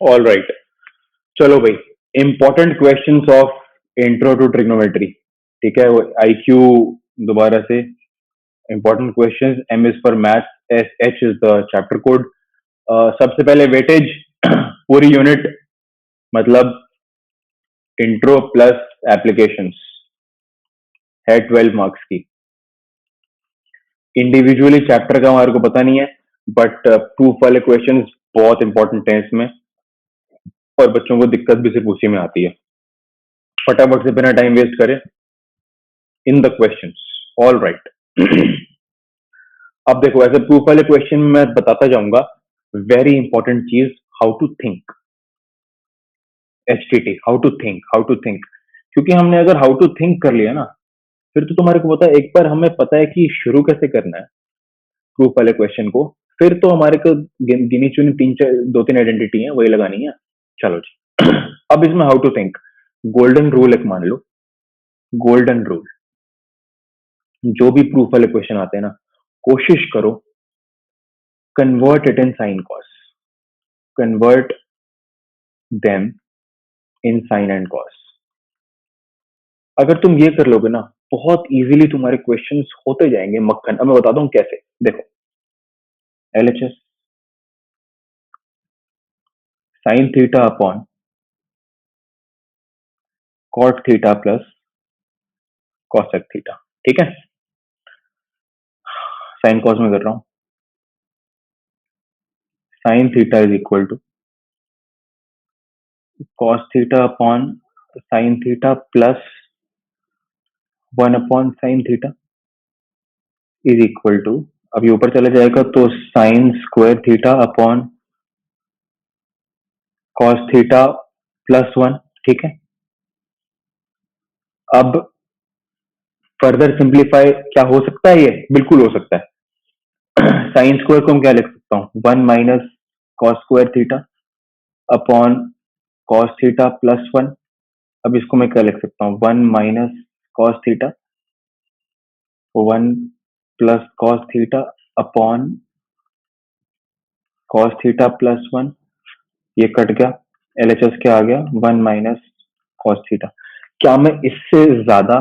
All right, चलो भाई, important questions of intro to trigonometry. ठीक है, आईक्यू दोबारा से। Important questions, M is for math, S H is the chapter code. सबसे पहले वेटेज पूरी यूनिट, मतलब इंट्रो प्लस एप्लीकेशंस है 12 मार्क्स की। इंडिविजुअली चैप्टर का हमारे को पता नहीं है, बट प्रूफ वाले क्वेश्चंस बहुत इंपॉर्टेंट हैं इसमें, और बच्चों को दिक्कत भी सिर्फ उसी में आती है। फटाफट से बिना टाइम वेस्ट करे in the questions. All right. अब देखो, ऐसे प्रूफ वाले क्वेश्चन में मैं बताता जाऊंगा वेरी इंपॉर्टेंट चीज, how to think. HTT, how to think. क्योंकि हमने अगर हाउ टू थिंक कर लिया ना, फिर तो तुम्हारे को पता है, एक बार हमें पता है कि शुरू कैसे करना है प्रूफ वाले क्वेश्चन को, फिर तो हमारे को गिनी चुनी तीन चार दो तीन आइडेंटिटी है वही लगानी है। चलो जी। अब इसमें how to think, golden rule एक मान लो। गोल्डन रूल, जो भी प्रूफ वाले क्वेश्चन आते हैं ना, कोशिश करो convert it in sine cos, convert them in sine and cos. अगर तुम ये कर लोगे ना, बहुत इजीली तुम्हारे क्वेश्चंस होते जाएंगे मक्खन। अब मैं बताता हूँ कैसे। देखो, LHS sine theta upon cot theta plus cosec theta. ठीक है, साइन कॉस में कर रहा हूँ। Sine theta is equal to cos theta upon sine theta plus 1 upon sine theta is equal to, अब ये ऊपर चला जाएगा तो sine square theta upon cos theta plus 1। ठीक है, अब फर्दर सिंप्लीफाई क्या हो सकता है? ये बिल्कुल हो सकता है। साइन स्क्वायर को हम क्या लिख सकता हूँ? 1 - cos square theta upon cos theta plus 1। अब इसको मैं क्या लिख सकता हूँ? 1 - cos theta, 1 plus cos theta upon cos theta plus 1। ये कट गया, LHS क्या आ गया? 1 - कॉस थीटा। क्या मैं इससे ज्यादा,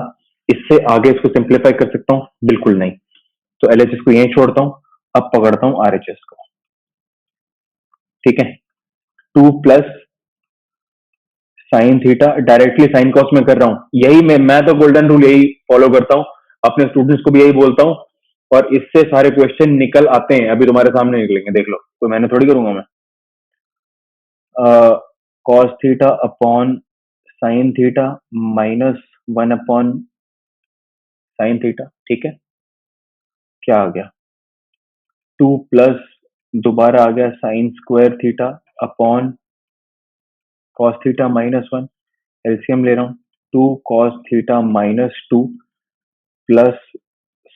इससे आगे इसको सिंप्लीफाई कर सकता हूँ? बिल्कुल नहीं। तो LHS को यहीं छोड़ता हूँ, अब पकड़ता हूँ RHS को। ठीक है, 2 plus sine theta, directly sign cos में कर रहा हूँ। यही मैं तो गोल्डन रूल यही फॉलो करता हूँ, अपने स्टूडेंट्स को भी यही बोलता हूँ, और इससे सारे क्वेश्चन निकल आते हैं। अभी तुम्हारे सामने निकलेंगे, देख लो, तो मैंने थोड़ी करूंगा मैं। Cos theta upon sine theta minus 1 upon sine theta. ठीक है, क्या आ गया? 2 प्लस, दोबारा आ गया sign square theta upon cos theta minus 1। LCM ले रहा हूँ, 2 cos theta minus 2 plus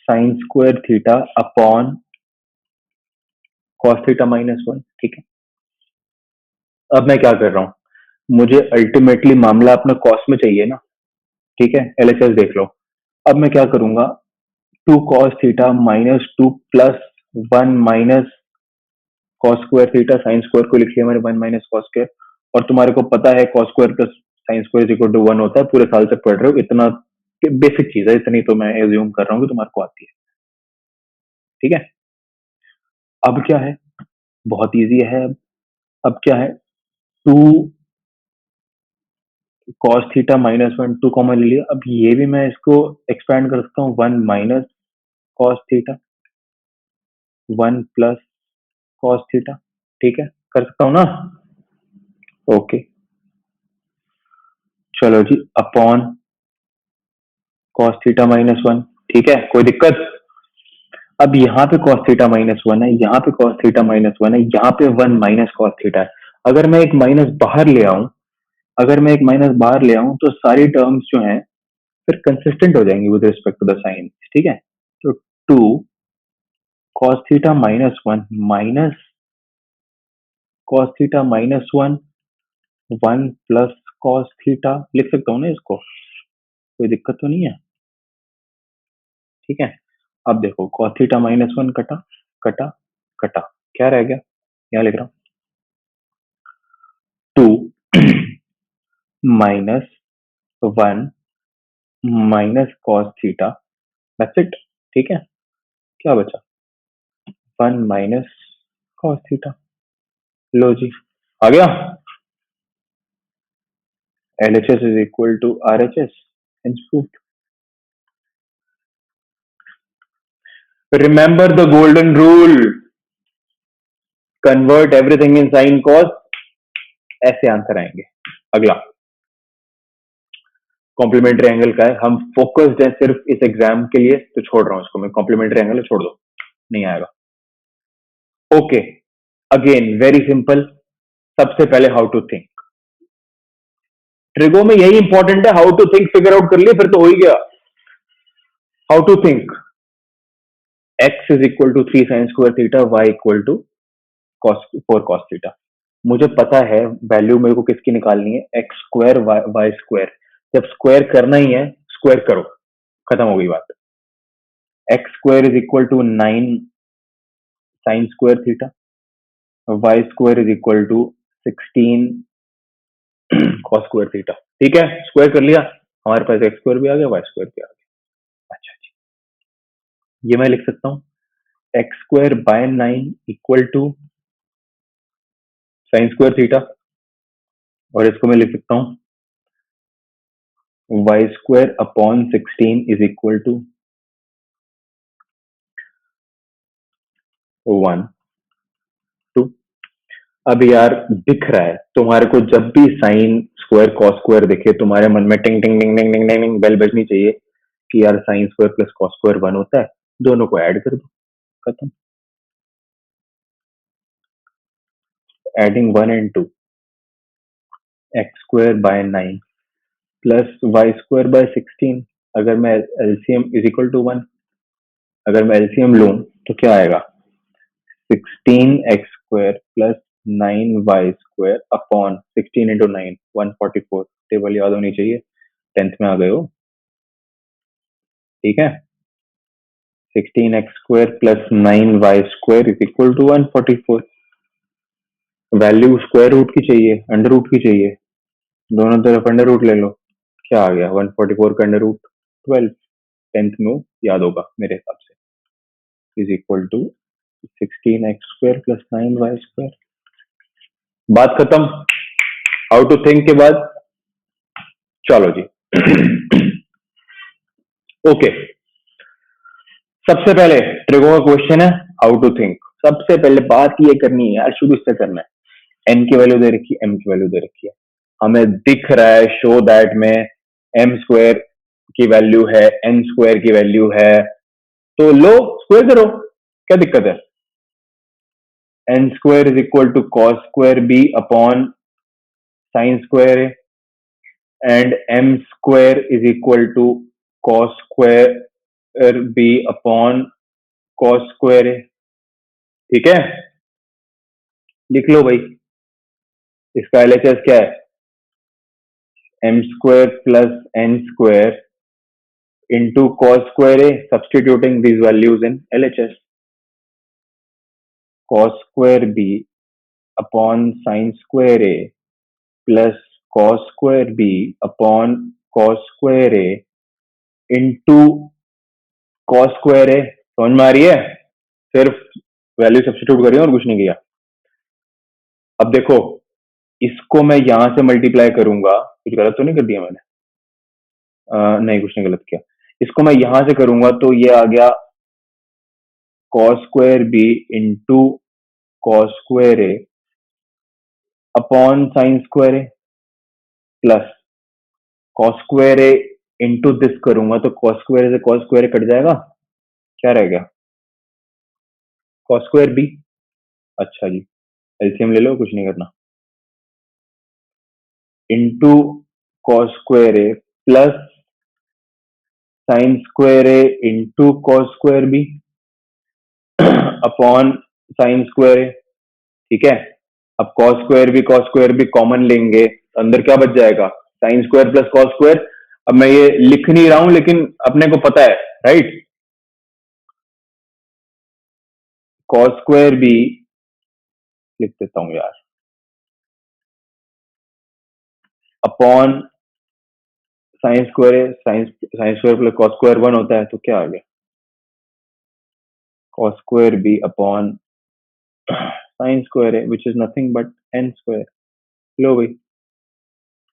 sine square theta upon cos theta minus 1। ठीक है, अब मैं क्या कर रहा हूँ? मुझे अल्टीमेटली मामला अपना कॉस में चाहिए ना। ठीक है, LHS देख लो। अब मैं क्या करूंगा? 2 cos theta minus 2 plus 1 minus cos square theta, sine square को लिख लिया मैंने 1 - कॉस स्क्वायर। और तुम्हारे को पता है cos square plus sine square equal to 1 होता है। पूरे साल से पढ़ रहे हो, इतना बेसिक चीज है, इतनी तो मैं एज्यूम कर रहा हूँ कि तुम्हारे को आती है। ठीक है, अब क्या है? बहुत इजी है। अब क्या है? 2 कॉस थीटा माइनस 1, 2 कॉमन ले लिया। अब ये भी मैं इसको एक्सपैंड कर सकता हूँ, 1 minus cos theta, 1 plus cos theta. ठीक है, कर सकता हूँ ना? ओके, चलो जी, अपॉन कॉस थीटा माइनस 1। ठीक है, कोई दिक्कत? अब यहाँ पे cos थीटा माइनस 1 है, यहाँ पे cos थीटा माइनस 1 है, यहाँ पे 1 माइनस cos थीटा है। अगर मैं एक माइनस बाहर ले आऊं, अगर मैं एक माइनस बाहर ले आऊं, तो सारी टर्म्स जो हैं फिर कंसिस्टेंट हो जाएंगी with respect to the sine. ठीक है, तो 2 cos theta minus 1 minus cos theta minus 1, 1 plus cos theta लिख सकता हूँ ना इसको? कोई दिक्कत तो नहीं है? ठीक है, अब देखो, cos थीटा माइनस 1 कटा कटा कटा, क्या रह गया? यहाँ लिख रहा हूँ two minus one minus cos theta, that's it. ठीक है, क्या बचा? One minus cos theta. लो जी, आ गया। LHS is equal to RHS, hence proved. Remember the golden rule, convert everything in sin cos, ऐसे आंसर आएंगे। अगला कॉम्प्लीमेंट्री एंगल का है, हम फोकस्ड हैं सिर्फ इस एग्जाम के लिए, तो छोड़ रहा हूं इसको मैं, कॉम्प्लीमेंट्री एंगल छोड़ दो, नहीं आएगा। Okay, again very simple. सबसे पहले हाउ टू थिंक, ट्रिगो में यही इंपॉर्टेंट है, how to think figure out कर लिए फिर तो हो ही गया। How to think, x is equal to 3 sine square theta, y equal to cos 4 cos theta. मुझे पता है वैल्यू मेरे को किसकी निकालनी है, एक्स स्क्वायर वाई स्क्वायर। जब स्क्वायर करना ही है, स्क्वायर करो, खत्म हो गई बात। X square is equal to 9 sine square theta, y square is equal to 16 cos square theta. ठीक है, स्क्वायर कर लिया, हमारे पास एक्स स्क्वायर भी आ गया, वाई स्क्वायर भी आ गया। अच्छा जी, ये मैं लिख सकता हूँ x square by 9 equal to sine square theta, और इसको मैं लिख सकता हूँ y square upon 16 is equal to 1 2। अब यार दिख रहा है तुम्हारे को, जब भी साइन स्क्वायर कॉस स्क्वायर दिखे तुम्हारे मन में टिंग टिंग टिंग टिंग टिंग टिंग टिंग बेल बजनी चाहिए कि यार sine square plus cos square 1 होता है, दोनों को ऐड कर दो, खत्म। Adding 1 and 2, x square by 9 plus y square by 16, अगर मैं एलसीएम इज इक्वल टू 1, अगर मैं एलसीएम लूं तो क्या आएगा, 16x square plus 9y square upon 16 into 9 144। Table याद होनी चाहिए, 10th में आ गए हो। ठीक है, 16x square plus 9y square is equal to 144। Value square root की चाहिए, अंडर रूट की चाहिए, दोनों तरफ अंडर रूट ले लो, क्या आ गया 144 का अंडर रूट 12। 10th में याद होगा मेरे हिसाब से, is equal to 16x square plus 9y square. बात खत्म हाउ टू थिंक के बाद। चलो जी ओके, सबसे पहले ट्रिगो का क्वेश्चन है हाउ टू थिंक। सबसे पहले बात ये करनी है यार, शुरू से करना है। एन की वैल्यू दे रखी है, एम की वैल्यू दे रखी है, हमें दिख रहा है शो दैट में एम स्क्वायर की वैल्यू है, एन स्क्वायर की वैल्यू है, तो लो स्क्वायर करो, क्या दिक्कत है। N square is equal to cos square B upon sine square A, and M square is equal to cos square B upon cos square A. ठीक है, लिख लो भाई, इसका एलएचएस क्या है, M square plus N square into cos square A, substituting these values in LHS, cos square B upon sine square A plus cos square B upon cos square A into cos square A. समझ में आ रही है, सिर्फ value substitute करी और कुछ नहीं किया। अब देखो, इसको मैं यहां से मल्टीप्लाई करूंगा, कुछ गलत तो नहीं कर दिया मैंने? नहीं, कुछ नहीं गलत किया। इसको मैं यहां से करूंगा तो ये आ गया cos square B into cos square A upon sine square A plus cos square A into this करूंगा तो कॉस स्क्वायर से कॉस स्क्वायर कट जाएगा, क्या रह गया, कॉस स्क्वायर बी। अच्छा जी, एलसीएम ले लो, कुछ नहीं करना, into cos square A plus sine square A into cos square B upon sine square A. ठीक है, अब कॉस स्क्वायर भी कॉमन लेंगे, अंदर क्या बच जाएगा, sine square plus cos square. अब मैं ये लिख नहीं रहा हूं लेकिन अपने को पता है, राइट, कॉस स्क्वायर भी लिख देता हूं यार, अपॉन साइन स्क्वायर है, sine square plus cos square 1 होता है, तो क्या आ गया, cos square B upon sine square है which is nothing but N square. लो भाई,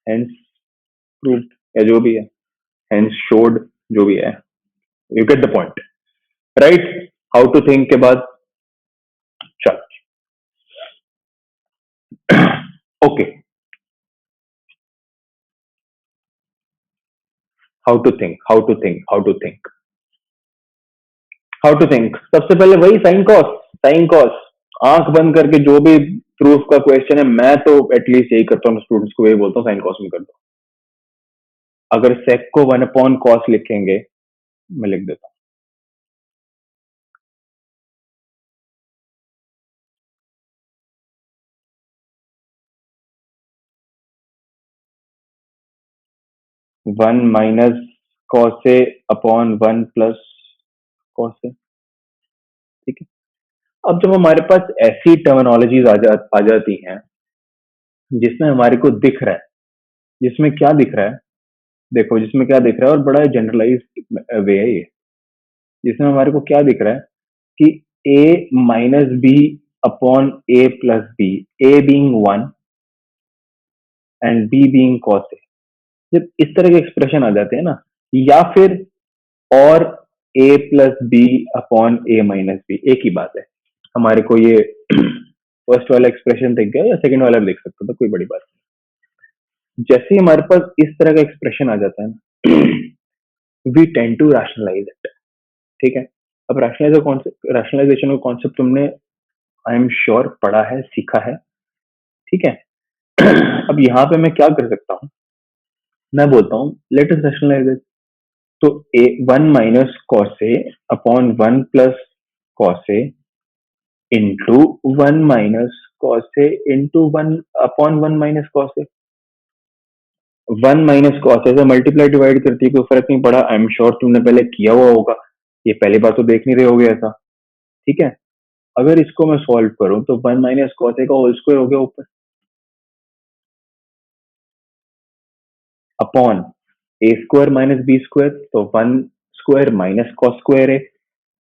हेंस प्रूव्ड या जो भी है, हेंस शोड, जो भी है, you get the point right. How to think के बाद चल okay, how to think, how to think, how to think, how to think. सबसे पहले वही साइन कॉस, साइन कॉस, आंख बंद करके जो भी प्रूफ का क्वेश्चन है, मैं तो एटलीस्ट यही करता हूँ, स्टूडेंट्स को यही बोलता हूँ, साइन कॉस में कर दो। अगर सेक को 1 अपॉन कॉस लिखेंगे, मैं लिख देता हूँ, 1 minus cos A upon 1 plus cos ए। ठीक है, अब जब हमारे पास ऐसी टर्मिनोलॉजीज आ जाती हैं जिसमें हमारे को दिख रहा है, जिसमें क्या दिख रहा है, देखो जिसमें क्या दिख रहा है, और बड़ा जनरलाइज वे है ये, जिसमें हमारे को क्या दिख रहा है कि A minus B upon A plus B, A being 1 and B being cos A, जब इस तरह के एक्सप्रेशन आ जाते हैं ना, या फिर और ए plus B upon A minus B, एक ही बात है, हमारे को ये फर्स्ट वाला एक्सप्रेशन दिख गया या सेकंड वाला भी लिख सकते हो, तो कोई बड़ी बात नहीं। जैसे ही हमारे पास इस तरह का एक्सप्रेशन आ जाता है ना, we tend to rationalise it. ठीक है, अब रैशनलाइजेशन का कॉन्सेप्ट तुमने आई एम श्योर पढ़ा है, सीखा है। ठीक है, अब यहाँ पे मैं क्या कर सकता हूँ, मैं बोलता हूँ लेट अस रैशनलाइज इट। तो A 1 minus cos A upon 1 plus cos A into 1 minus cos A into 1 upon 1 minus cos A. 1 minus cos A से मल्टीप्लाई डिवाइड करती है, कोई फर्क नहीं पड़ा, आई एम श्योर तुमने पहले किया हुआ होगा, ये पहली बार तो देख नहीं रहे होगे ऐसा। ठीक है, अगर इसको मैं सॉल्व करूं तो 1 माइनस कॉस ए का होल स्क्वायर हो गया ऊपर, अपॉन ए स्क्वायर माइनस बी स्क्वायर, तो 1 स्क्वायर माइनस कॉस स्क्वायर है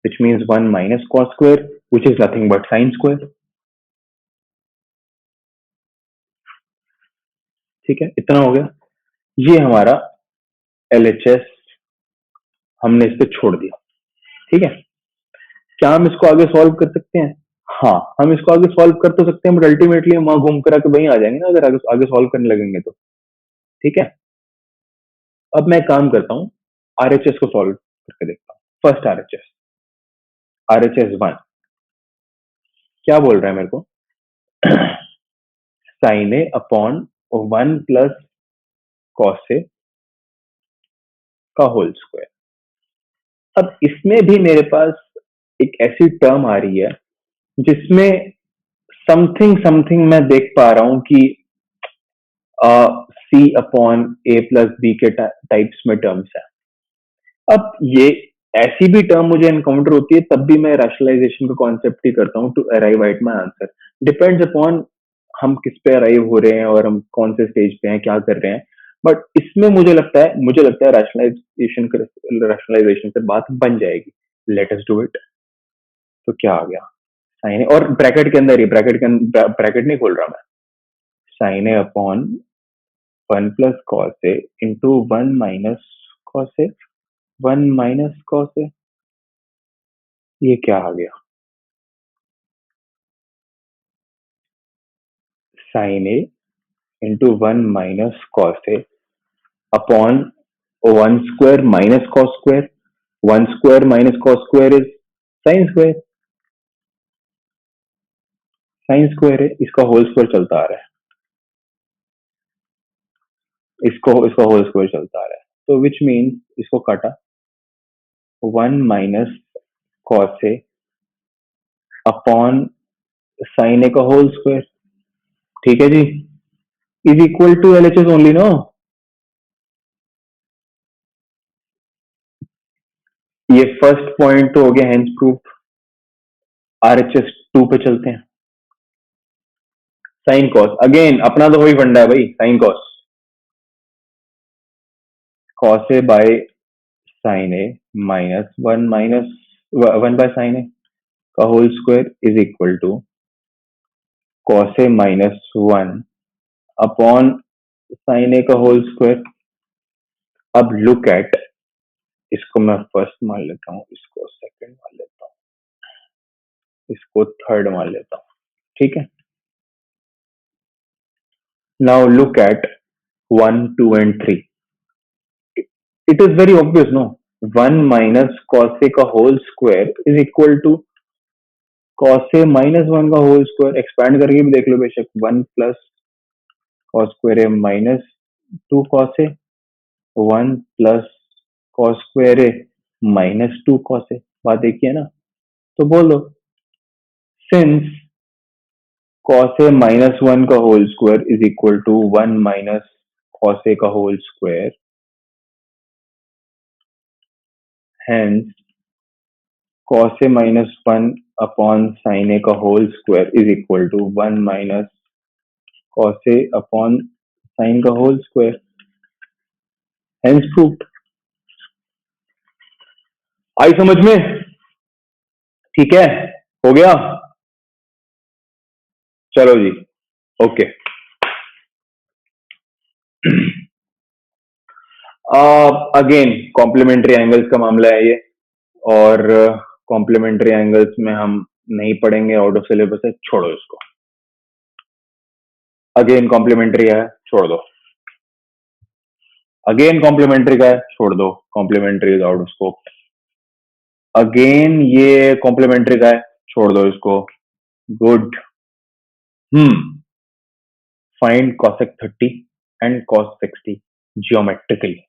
which means 1 minus cos square which is nothing but sine square. ठीक है, इतना हो गया, ये हमारा एलएचएस हमने इस पे छोड़ दिया। ठीक है, क्या हम इसको आगे सॉल्व कर सकते हैं? हाँ, हम इसको आगे सॉल्व कर तो सकते हैं, बट अल्टीमेटली हम वहां घूम कर आके वहीं आ जाएंगे ना, अगर आगे सॉल्व करने लगेंगे तो। ठीक है, अब मैं काम करता हूँ, आरएचएस को सॉल्व करके देखता हूँ। फर्स्ट आरएचएस, आरएचएस 1 क्या बोल रहा है मेरे को, sign A upon 1 plus cos ए का होल स्क्वायर। अब इसमें भी मेरे पास एक ऐसी टर्म आ रही है जिसमें समथिंग समथिंग मैं देख पा रहा हूं कि सी अपॉन ए प्लस बी के टाइप्स में टर्म्स है। अब ये ऐसी भी टर्म मुझे एनकाउंटर होती है, तब भी मैं रैशनलाइजेशन का कॉन्सेप्ट ही करता हूँ to arrive at my answer. Depends upon हम किस पे अराइव हो रहे हैं और हम कौन से स्टेज पे हैं, क्या कर रहे हैं। बट इसमें मुझे लगता है रैशनलाइजेशन से बात बन जाएगी। Let us do it. तो क्या आ गया, साइन ए, और ब्रैकेट के अंदर ही, ब्रैकेट नहीं खोल रहा मैं, sine A upon 1 plus cos A into 1 minus cos A, 1 minus cos A, ये क्या आ गया, sine A into 1 minus cos A upon 1 square minus cos square, 1 square minus cos square is sine square, sine square है, इसका whole square चलता आ रहा है, इसका होल स्क्वायर चलता आ रहा है, तो विच मीन्स इसको काटा, 1 minus cos A upon sine A का होल स्क्वायर। ठीक है जी, is equal to LHS only, no. ये फर्स्ट पॉइंट तो हो गया, हेंस प्रूफ। आरएचएस 2 पे चलते हैं, साइन कॉस, अगेन अपना तो वही फंडा है भाई, sine cos. cos A by sin A minus 1 by sin A का whole square is equal to cos A minus 1 upon sin A का होल स्क्वायर। अब लुक एट, इसको मैं फर्स्ट मान लेता हूँ, इसको सेकंड मान लेता हूँ, इसको थर्ड मान लेता हूँ, ठीक है। Now look at 1, 2 and 3। It is very obvious no, 1 minus cos A का whole square is equal to cos A minus 1 का होल स्क्वायर। एक्सपैंड करके भी देख लो बेशक, 1 plus cos square A minus 2 cos A, 1 plus cos square A minus 2 cos A। बात एक ही है ना, तो बोल दो सिंस cos A minus 1 का whole square is equal to 1 minus cos A का whole square, hence cos A minus 1 upon sin A का whole square is equal to 1 minus cos A upon sin का whole square, hence proved. आई समझ में? ठीक है, हो गया, चलो जी, ओके। अगेन कॉम्प्लीमेंट्री एंगल्स का मामला है ये, और कॉम्प्लीमेंट्री एंगल्स में हम नहीं पढ़ेंगे, आउट ऑफ सिलेबस है, छोड़ो इसको। अगेन कॉम्प्लीमेंट्री है, छोड़ दो। अगेन कॉम्प्लीमेंट्री का है, छोड़ दो, complementary is out of scope. Again ये कॉम्प्लीमेंट्री का है, छोड़ दो इसको। Good. Find cosec 30 and cos 60 geometrically.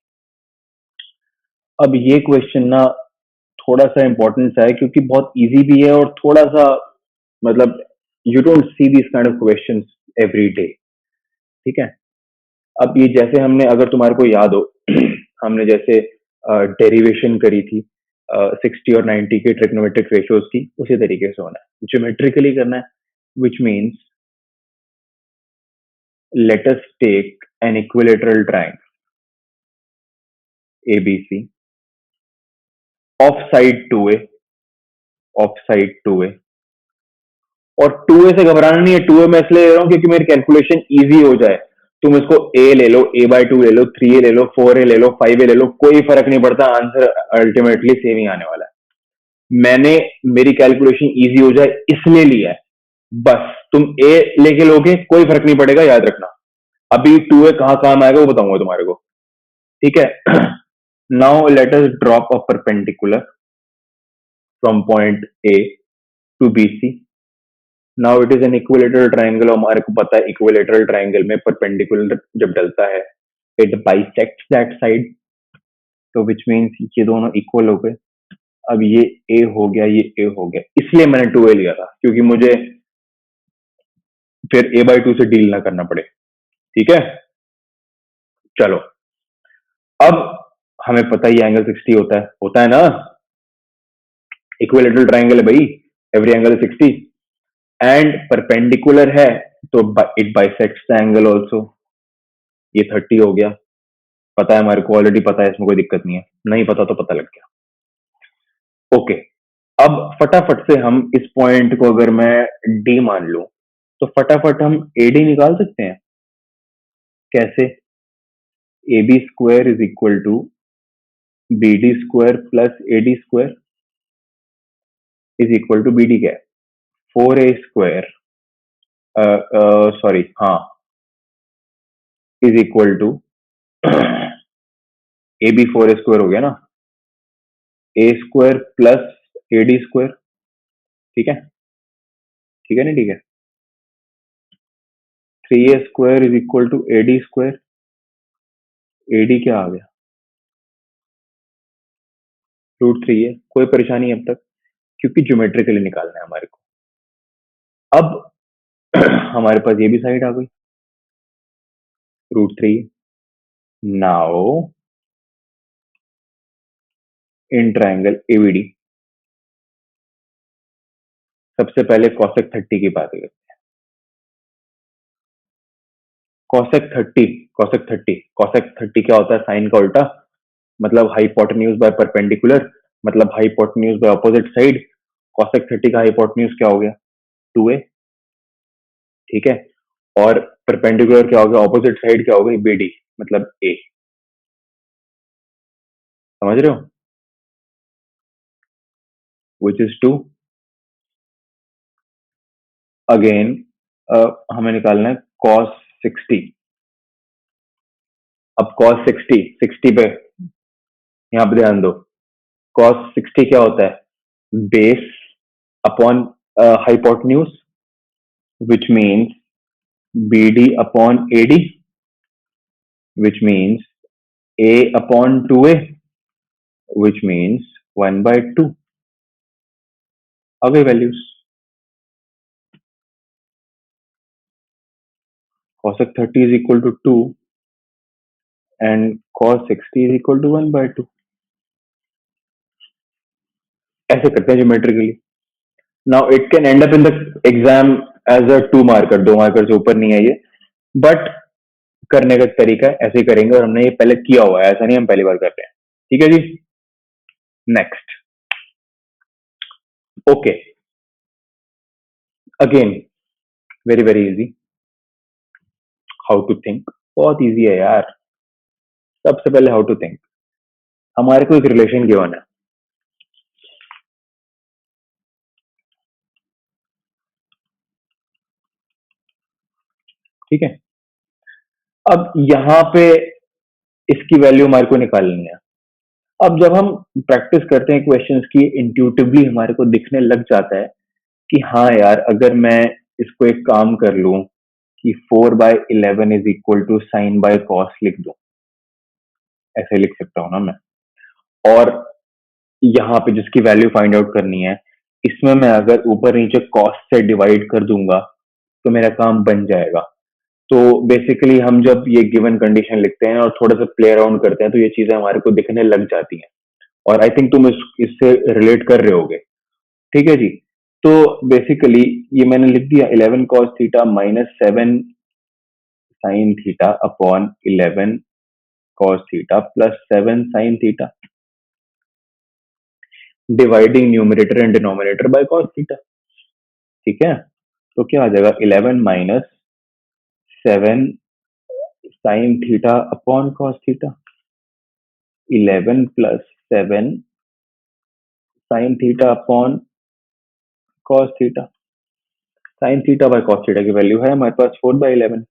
अब ये क्वेश्चन ना थोड़ा सा इंपॉर्टेंट सा है, क्योंकि बहुत इजी भी है और थोड़ा सा मतलब you don't see this kind of questions every day, ठीक है। अब ये जैसे हमने, अगर तुम्हारे को याद हो हमने जैसे डेरिवेशन करी थी 60 और 90 के ट्रिग्नोमेट्रिक रेशियोज की, उसी तरीके से होना है, ज्योमेट्रिकली करना है, which means let us take an equilateral triangle ABC of side 2A, of side 2A, और 2A से घबराना नहीं है, 2A मैं इसलिए ले रहा हूं क्योंकि मेरी कैलकुलेशन इजी हो जाए। तुम इसको A ले लो, A/2 ले लो, 3A ले लो, 4A ले लो, 5A ले लो, कोई फर्क नहीं पड़ता, आंसर अल्टीमेटली सेम ही आने वाला है। मैंने मेरी कैलकुलेशन इजी हो जाए इसलिए लिया है, बस तुम A लेके लोगे कोई फर्क नहीं पड़ेगा, याद रखना। अभी 2A कहाँ काम आएगा वो बताऊंगा तुम्हारे को, ठीक है। Now let us drop a perpendicular from point A to BC. Now it is an equilateral triangle, हमारे को पता है equilateral triangle में perpendicular जब डलता है it bisects that side, तो which means ये दोनों equal हो गए। अब ये A हो गया, ये A हो गया, इसलिए मैंने 2A लिया था, क्योंकि मुझे फिर A/2 से डील ना करना पड़े, ठीक है। चलो, अब हमें पता ही एंगल 60 होता है ना, इक्विलेटरल ट्राइंगल है भाई, एवरी एंगल 60 एंड परपेंडिकुलर है, तो it bisects the angle also. ये 30 हो गया, पता है हमारे को, ऑलरेडी पता है, इसमें कोई दिक्कत नहीं है, नहीं पता तो पता लग गया। ओके, अब फटाफट से हम इस पॉइंट को अगर मैं डी मान लूं, तो फटाफट हम एडी निकाल सकते हैं। कैसे? A B square is equal to B D square plus A D square is equal to B D. क्या है? 4A स्क्वायर, सॉरी हाँ, is equal to A B 4A square हो गया ना, A square plus A D square, ठीक है, ठीक है, नहीं ठीक है। 3A square is equal to A D square, A D क्या आ गया? √3 है, कोई परेशानी अब तक, क्योंकि ज्योमेट्रिकली निकालना है हमारे को। अब हमारे पास ये भी साइड आ गई √3। नाउ इन ट्राइंगल एबीडी सबसे पहले cosec 30 की बात करते हैं। cosec 30 क्या होता है? साइन का उल्टा, मतलब हाइपोटेन्यूज बाय परपेंडिकुलर, मतलब hypotenuse by opposite side. Cosec 30 का हाइपोटेन्यूज क्या हो गया? 2a। ठीक है, और परपेंडिकुलर क्या हो गया? ऑपोजिट साइड क्या हो गई? bd, मतलब a। समझ रहे हो? Which is 2। अगेन हमें निकालना है cos 60। अब cos 60, 60 पे यहाँ पे ध्यान दो। cos 60 क्या होता है? Base upon hypotenuse, which means BD upon AD, which means A upon 2A, which means 1 by 2। आ गई values. cosec 30 is equal to 2 and cos 60 is equal to 1 by 2। ऐसे करते हैं geometrically. Now it can end up in the exam as a 2 marker, 2 marker से ऊपर नहीं है ये, but करने का तरीका है ऐसे ही करेंगे, और हमने ये पहले किया हुआ है, ऐसा नहीं हम पहली बार कर रहे हैं। ठीक है जी, next. Okay, again very very easy. How to think, बहुत इजी है यार। सबसे पहले हाउ टू थिंक, हमारे को एक रिलेशन गिवन है। ठीक है, अब यहाँ पे इसकी वैल्यू हमारे को निकालनी है। अब जब हम प्रैक्टिस करते हैं क्वेश्चंस की, इंट्यूटिवली हमारे को दिखने लग जाता है कि हाँ यार, अगर मैं इसको एक काम कर लूं कि 4/11 is equal to sine by cos लिख दूं, ऐसे लिख सकता हूं ना मैं। और यहाँ पे जिसकी वैल्यू फाइंड आउट करनी है, इसमें मैं अगर ऊपर नीचे कॉस से डिवाइड कर दूंगा तो मेरा काम बन जाएगा। तो बेसिकली हम जब ये गिवन कंडीशन लिखते हैं और थोड़ा सा प्ले अराउंड करते हैं तो ये चीजें हमारे को दिखने लग जाती हैं, और आई थिंक तुम इससे रिलेट कर रहे होगे। ठीक है जी, तो बेसिकली ये मैंने लिख दिया 11 cos theta minus 7 sine theta upon 11 cos theta plus 7 sine theta, dividing numerator and denominator by cos theta. ठीक है, तो क्या आ जाएगा? 11 minus 7 sine theta upon cos theta, 11 plus 7 sine theta upon cos theta. Sine theta by cos theta की value है हमारे पास 4/11।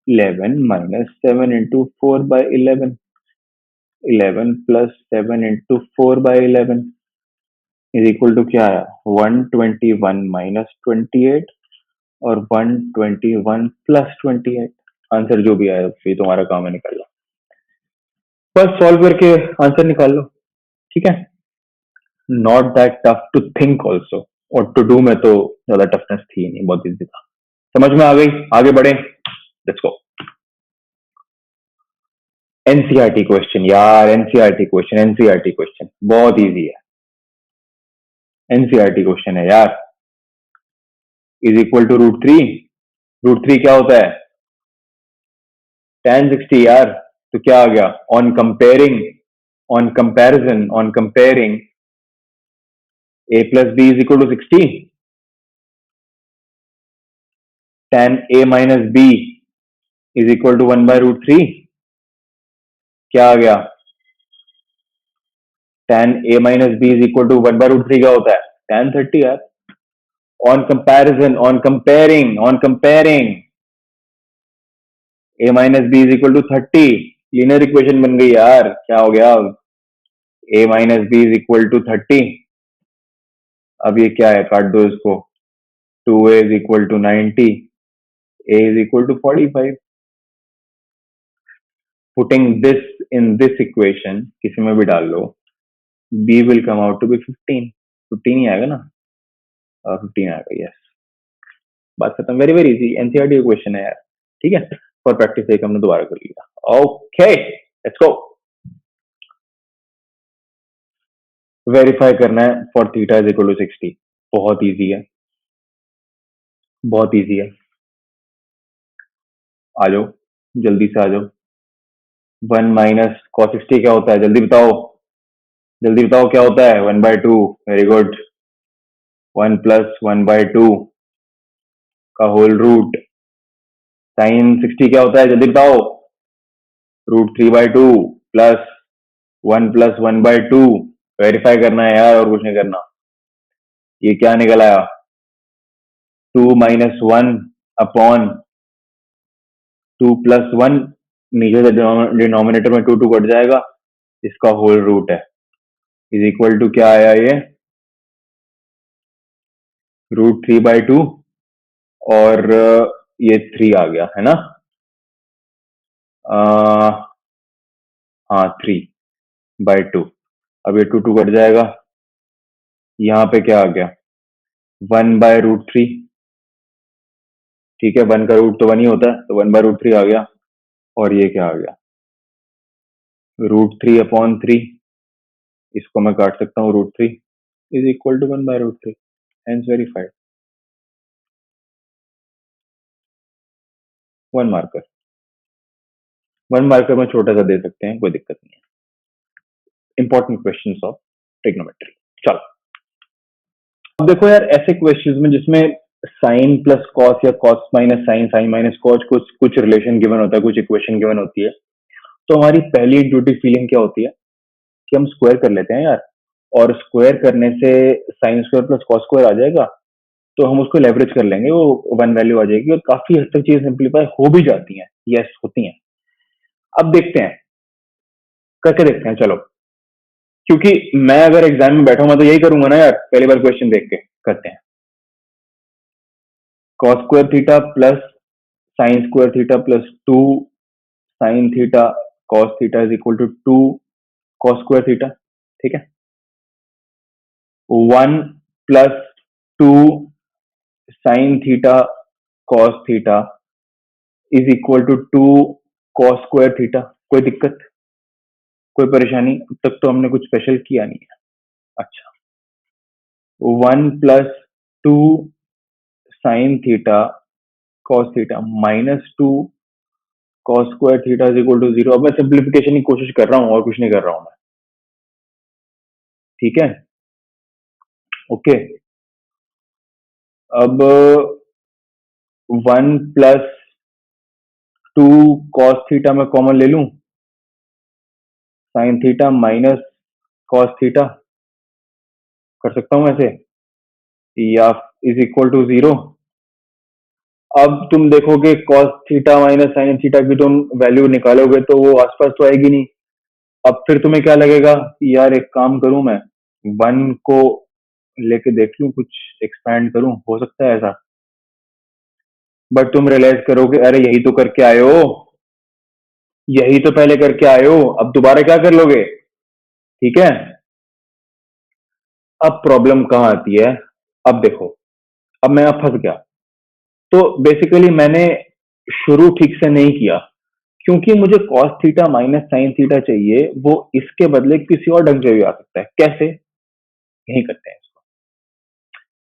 11 minus 7 into 4/11, 11 plus 7 into 4/11 is equal to क्या है? 121 माइनस 28 और 121 प्लस 28। आंसर जो भी आया ये तुम्हारा काम है निकालना, बस सॉल्व करके आंसर निकाल लो। ठीक है, not that tough to think also, और टू डू में तो ज्यादा टफनेस थी ही नहीं, बहुत इजी था। समझ में आ गई? आगे बढ़े, लेट्स गो। एनसीईआरटी क्वेश्चन यार, एनसीईआरटी क्वेश्चन, एनसीईआरटी क्वेश्चन बहुत इजी है। एनसीईआरटी क्वेश्चन है यार। Is equal to √3। √3 क्या होता है? tan 60 यार। तो क्या आ गया? On comparing, on comparison, on comparing a plus B is equal to 60, tan a minus B is equal to 1/√3। क्या आ गया? tan a minus B is equal to 1/√3 क्या होता है? tan 30 यार। On comparison, on comparing, on comparing a minus B is equal to 30। Linear equation बन गई यार। क्या हो गया? a minus B is equal to 30। अब ये क्या है? काट दो इसको। 2a is equal to 90, a is equal to 45। Putting this in this equation, किसी में भी डाल लो, b will come out to be 15। 15 ही आएगा ना? 15 आएगा, यस। बात खत्म। Very very easy, NCERT question है यार। ठीक है, फॉर प्रैक्टिस एक हमने दोबारा कर लिया। Okay, let's go. वेरीफाई करना है for theta is equal to 60। बहुत इजी है, बहुत इजी है। आ जाओ, जल्दी से आ जाओ। 1 माइनस कॉस 60 क्या होता है? जल्दी बताओ क्या होता है? 1/2। Very good. 1 प्लस 1/2 का होल रूट। साइन 60 क्या होता है? जल्दी बताओ। √3/2 प्लस 1 प्लस 1/2। वेरीफाई करना है यार, और कुछ नहीं करना। ये क्या निकल आया? 2 - 1 अपॉन 2 + 1। नीचे से डिनोमिनेटर में 2 कट जाएगा, इसका होल रूट है। इज इक्वल टू क्या आया ये? √3/2 और ये 3 आ गया है ना? हाँ, 3/2। अब ये 2 कट जाएगा, यहाँ पे क्या आ गया? 1/√3। ठीक है, 1 का रूट तो 1 ही होता है, तो 1/√3 आ गया। और ये क्या आ गया? √3/3। इसको मैं काट सकता हूँ, √3 is equal to 1/√3। Hence verified. 1 marker. 1 marker में छोटा सा दे सकते हैं, कोई दिक्कत नहीं है। Important question of trigonometry. चलो, अब देखो यार, ऐसे क्वेश्चंस में जिसमें साइन प्लस कॉस या cos minus sine, sine minus cos, कुछ कुछ रिलेशन गिवन होता है, कुछ इक्वेशन गिवन होती है, तो हमारी पहली इंट्यूटिव फीलिंग क्या होती है कि हम स्क्वायर कर लेते हैं यार, और स्क्वायर करने से sine square plus cos square आ जाएगा, तो हम उसको लेवरेज कर लेंगे, वो 1 वैल्यू आ जाएगी और काफी हद तक चीजें सिंप्लीफाई हो भी जाती हैं। यस, होती हैं। अब देखते हैं, करके देखते हैं, चलो। क्योंकि मैं अगर एग्जाम में बैठा हूं तो यही करूंगा ना यार, पहली बार क्वेश्चन देख के। करते हैं। Cos square theta plus sine square theta plus 2 sine theta cos theta is equal to 2 cos square theta. ठीक है। 1 plus 2 sine theta cos theta is equal to 2 cos square theta. कोई दिक्कत, कोई परेशानी? अब तक तो हमने कुछ स्पेशल किया नहीं है। अच्छा, 1 plus 2 sine theta cos theta minus 2 cos square theta is equal to 0। अब मैं सिंप्लीफिकेशन की कोशिश कर रहा हूं, और कुछ नहीं कर रहा हूं मैं। ठीक है, ओके। अब 1 प्लस 2 कॉस थीटा मैं कॉमन ले लूं, sign theta minus cos theta कर सकता हूं ऐसे, या इज इक्वल टू 0। अब तुम देखोगे cos theta minus sine theta की तुम वैल्यू निकालोगे तो वो आसपास तो आएगी नहीं। अब फिर तुम्हें क्या लगेगा कि यार एक काम करूं मैं, 1 को लेके देख लूं, कुछ एक्सपैंड करूं, हो सकता है ऐसा। बट तुम रियलाइज करोगे अरे यही तो करके आए हो, यही तो पहले करके आए हो, अब दोबारा क्या कर लोगे? ठीक है। अब प्रॉब्लम कहाँ आती है? अब देखो, अब मैं फंस गया। तो बेसिकली मैंने शुरू ठीक से नहीं किया, क्योंकि मुझे cos theta minus sine theta चाहिए, वो इसके बदले किसी और ढंग से भी आ सकता है। कैसे? यही करते हैं इसको।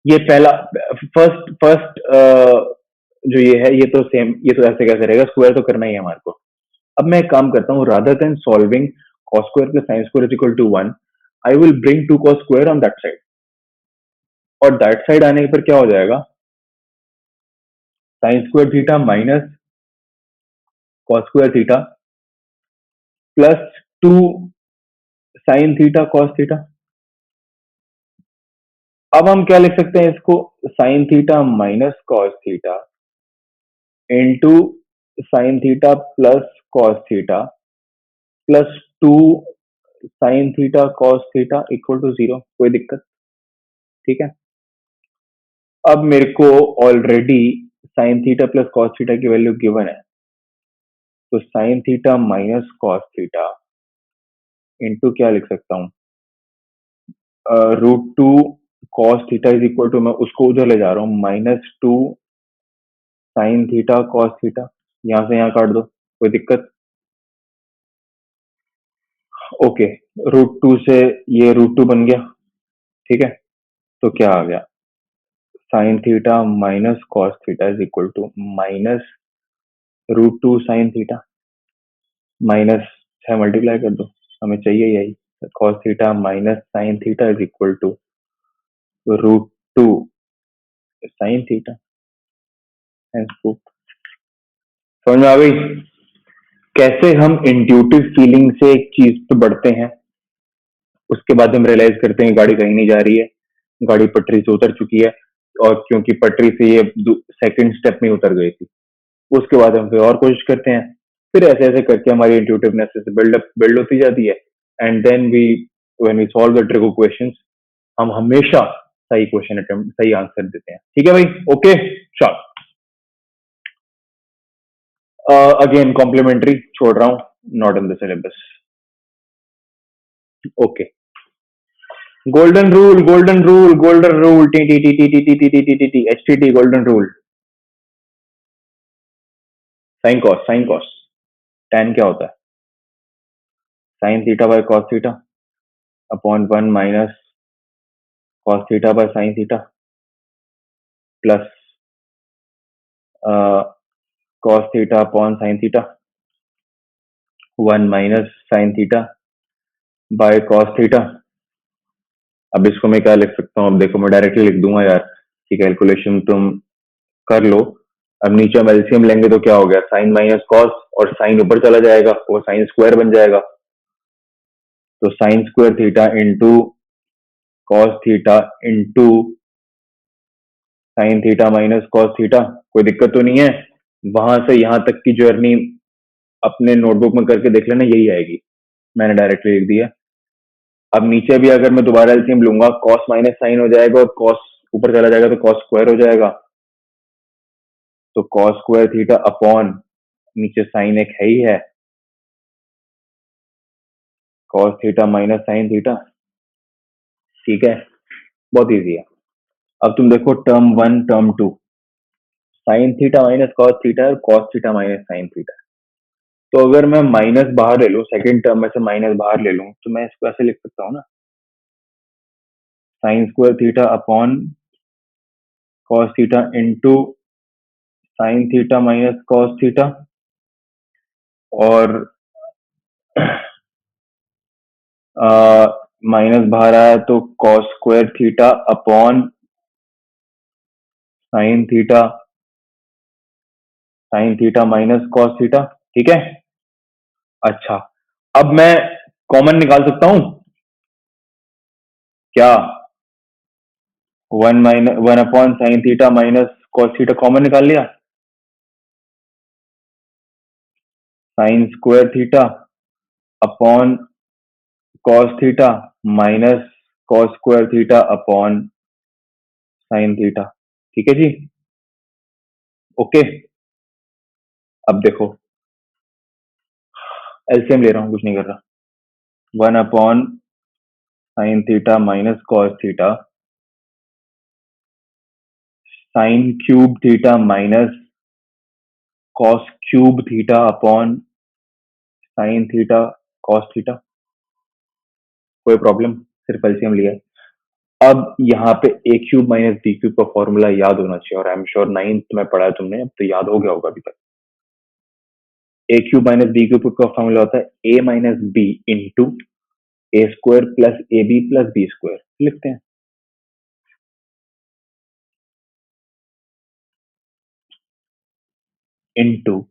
ये पहला, फर्स्ट फर्स्ट जो ये है, ये तो सेम, ये तो ऐसे कैसे रहेगा? स्क्वायर तो करना ही है हमारे को। अब मैं एक काम करता हूँ, rather than solving cos square plus sine square is equal to 1, I will bring 2 cos square on that side. और दैट साइड आने पर क्या हो जाएगा? Sine square theta minus cos square theta plus 2 sine theta cos theta. अब हम क्या लिख सकते हैं इसको? Sine theta minus cos theta into sine theta plus cos theta plus 2 sine theta cos theta equal to 0। कोई दिक्कत? ठीक है। अब मेरे को already sine theta plus cos theta की वैल्यू गिवन है, तो sine theta minus cos theta into क्या लिख सकता हूँ? √2 cos theta is equal to, मैं उसको उधर ले जा रहा हूँ, -2 साइन थीटा कॉस थीटा। यहां से यहाँ काट दो, कोई दिक्कत? ओके, √2 से ये √2 बन गया। ठीक है, तो क्या आ गया? Sine theta minus cos theta is equal to -√2 sine theta minus 6 multiply कर दो, हमें चाहिए यही। Cos theta minus sine theta is equal to √2 sine theta. समझ में आ गई कैसे हम इंट्यूटिव फीलिंग से एक चीज पे बढ़ते हैं, उसके बाद हम रियलाइज करते हैं गाड़ी कहीं नहीं जा रही है, गाड़ी पटरी से उतर चुकी है, और क्योंकि पटरी से ये सेकंड स्टेप में उतर गई थी, उसके बाद हम फिर और कोशिश करते हैं, फिर ऐसे ऐसे करके हमारी इंट्यूटिवनेस बिल्ड होती जाती है। And then we when we solve the trigo questions, हम हमेशा सही क्वेश्चन अटेम्प्ट सही आंसर देते हैं। ठीक है भाई, ओके चल। अगेन कॉम्प्लीमेंट्री छोड़ रहा हूँ, not in the syllabus. Okay, golden rule, golden rule, golden rule, T T T T T T T T T T T H T T golden rule. Sine cos tan क्या होता है? Sign theta by cos theta upon 1 minus cos theta by sine theta plus cos theta upon sine theta 1 minus sine theta by cos theta. अब इसको मैं क्या लिख सकता हूँ? अब देखो मैं डायरेक्टली लिख दूंगा यार, कि कैलकुलेशन तुम कर लो। अब नीचे हम एलसीएम लेंगे तो क्या हो गया, साइन माइनस कॉस, और साइन ऊपर चला जाएगा, वो साइन स्क्वायर बन जाएगा। तो sine square theta into cos theta into sine theta minus cos theta. कोई दिक्कत तो नहीं है? वहां से यहां तक की जर्नी अपने नोटबुक में करके देख लेना, यही आएगी। मैंने डायरेक्टली लिख दिया। अब नीचे भी अगर मैं दोबारा एलसीएम लूंगा, कॉस माइनस साइन हो जाएगा, और कॉस ऊपर चला जाएगा तो कॉस स्क्वायर हो जाएगा। तो कॉस स्क्वायर थीटा अपॉन, नीचे साइन एक है ही है, cos theta minus sine theta. ठीक है, बहुत इजी है। अब तुम देखो term 1 term 2, sine theta minus cos theta और cos theta minus sine theta. तो अगर मैं माइनस बाहर ले लूं, सेकंड टर्म में से माइनस बाहर ले लूं, तो मैं इसको ऐसे लिख सकता हूँ ना, sign square theta upon cos theta into sine theta minus cos theta, और माइनस बाहर आया तो cos square theta upon sine theta minus cos theta. ठीक है, अच्छा, अब मैं कॉमन निकाल सकता हूं क्या? 1 upon sine theta minus cos theta common निकाल लिया, sign square theta upon cos theta minus cos square theta upon sine theta. ठीक है जी, ओके। अब देखो एलसीएम ले रहा हूं, कुछ नहीं कर रहा। 1 upon sine theta minus cos theta sine cube theta minus cos cube theta upon sine theta cos theta. कोई प्रॉब्लम, सिर्फ एलसीएम लिया है। अब यहाँ पे ए क्यूब माइनस बी क्यूब का फॉर्मूला याद होना चाहिए, और आई एम श्योर 9th में पढ़ा है तुमने, अब तो याद हो गया होगा अभी तक। A cube minus B cube का फॉर्मूला होता है A minus B into A square plus A B plus B square. लिखते हैं into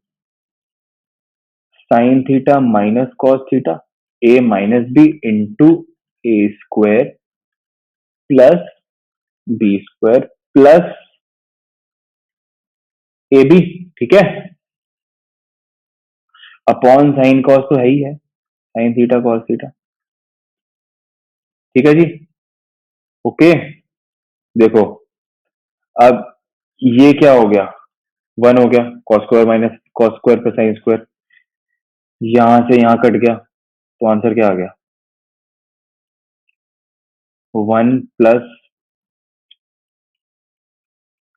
sine theta minus cos theta A minus B into A square plus B square plus A B. ठीक है, upon sine cos तो है ही है, sign theta cos theta. ठीक है जी, ओके। देखो अब ये क्या हो गया, 1 हो गया, cos square minus cos square plus sine square, यहां से यहां कट गया, तो आंसर क्या आ गया, 1 plus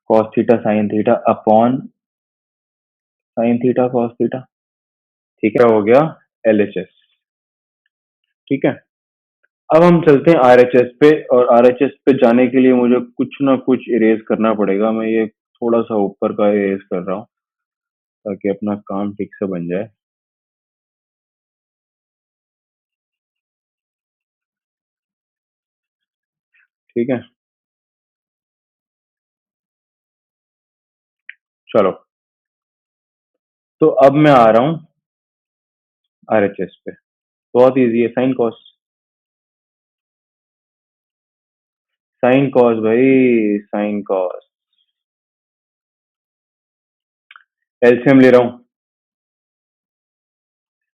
cos theta sine theta upon sine theta cos theta. ठीक है, हो गया एलएचएस। ठीक है, अब हम चलते हैं आरएचएस पे, और आरएचएस पे जाने के लिए मुझे कुछ ना कुछ इरेज करना पड़ेगा। मैं ये थोड़ा सा ऊपर का इरेज कर रहा हूँ ताकि अपना काम ठीक से बन जाए। ठीक है, चलो। तो अब मैं आ रहा हूँ आरएचएस पे। बहुत इजी है, साइन कॉस। साइन कॉस भाई, साइन कॉस। एलसीएम ले रहा हूँ।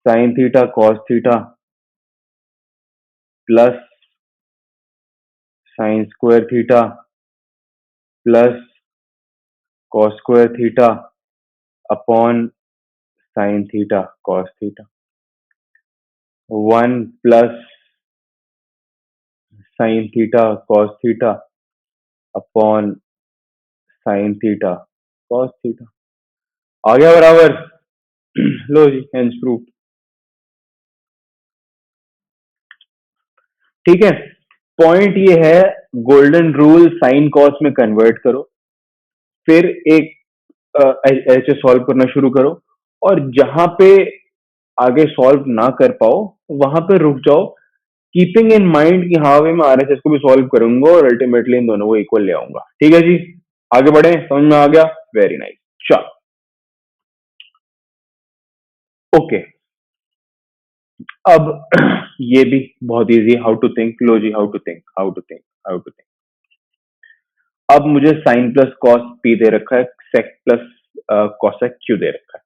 Sine theta cos theta plus sine square theta plus cos square theta upon sine theta cos theta. 1 plus sine theta cos theta upon sine theta cos theta. आ गया बराबर। लो जी, hence proof. ठीक है, पॉइंट ये है, गोल्डन रूल साइन कॉस में कन्वर्ट करो, फिर एक ऐसे सॉल्व करना शुरू करो, और जहां पे आगे सॉल्व ना कर पाओ वहां पे रुक जाओ, कीपिंग इन माइंड कि हाँ भाई मैं आरएचएस को भी सॉल्व करूंगा और अल्टीमेटली इन दोनों को इक्वल ले आऊंगा। ठीक है जी, आगे बढ़े, समझ में आ गया? Very nice. चल, ओके। अब ये भी बहुत इजी, हाउ टू थिंक। लो जी, how to think, how to think, how to think. अब मुझे साइन प्लस कॉस पी दे रखा है, सेक प्लस कॉसेक क्यू दे रखा है।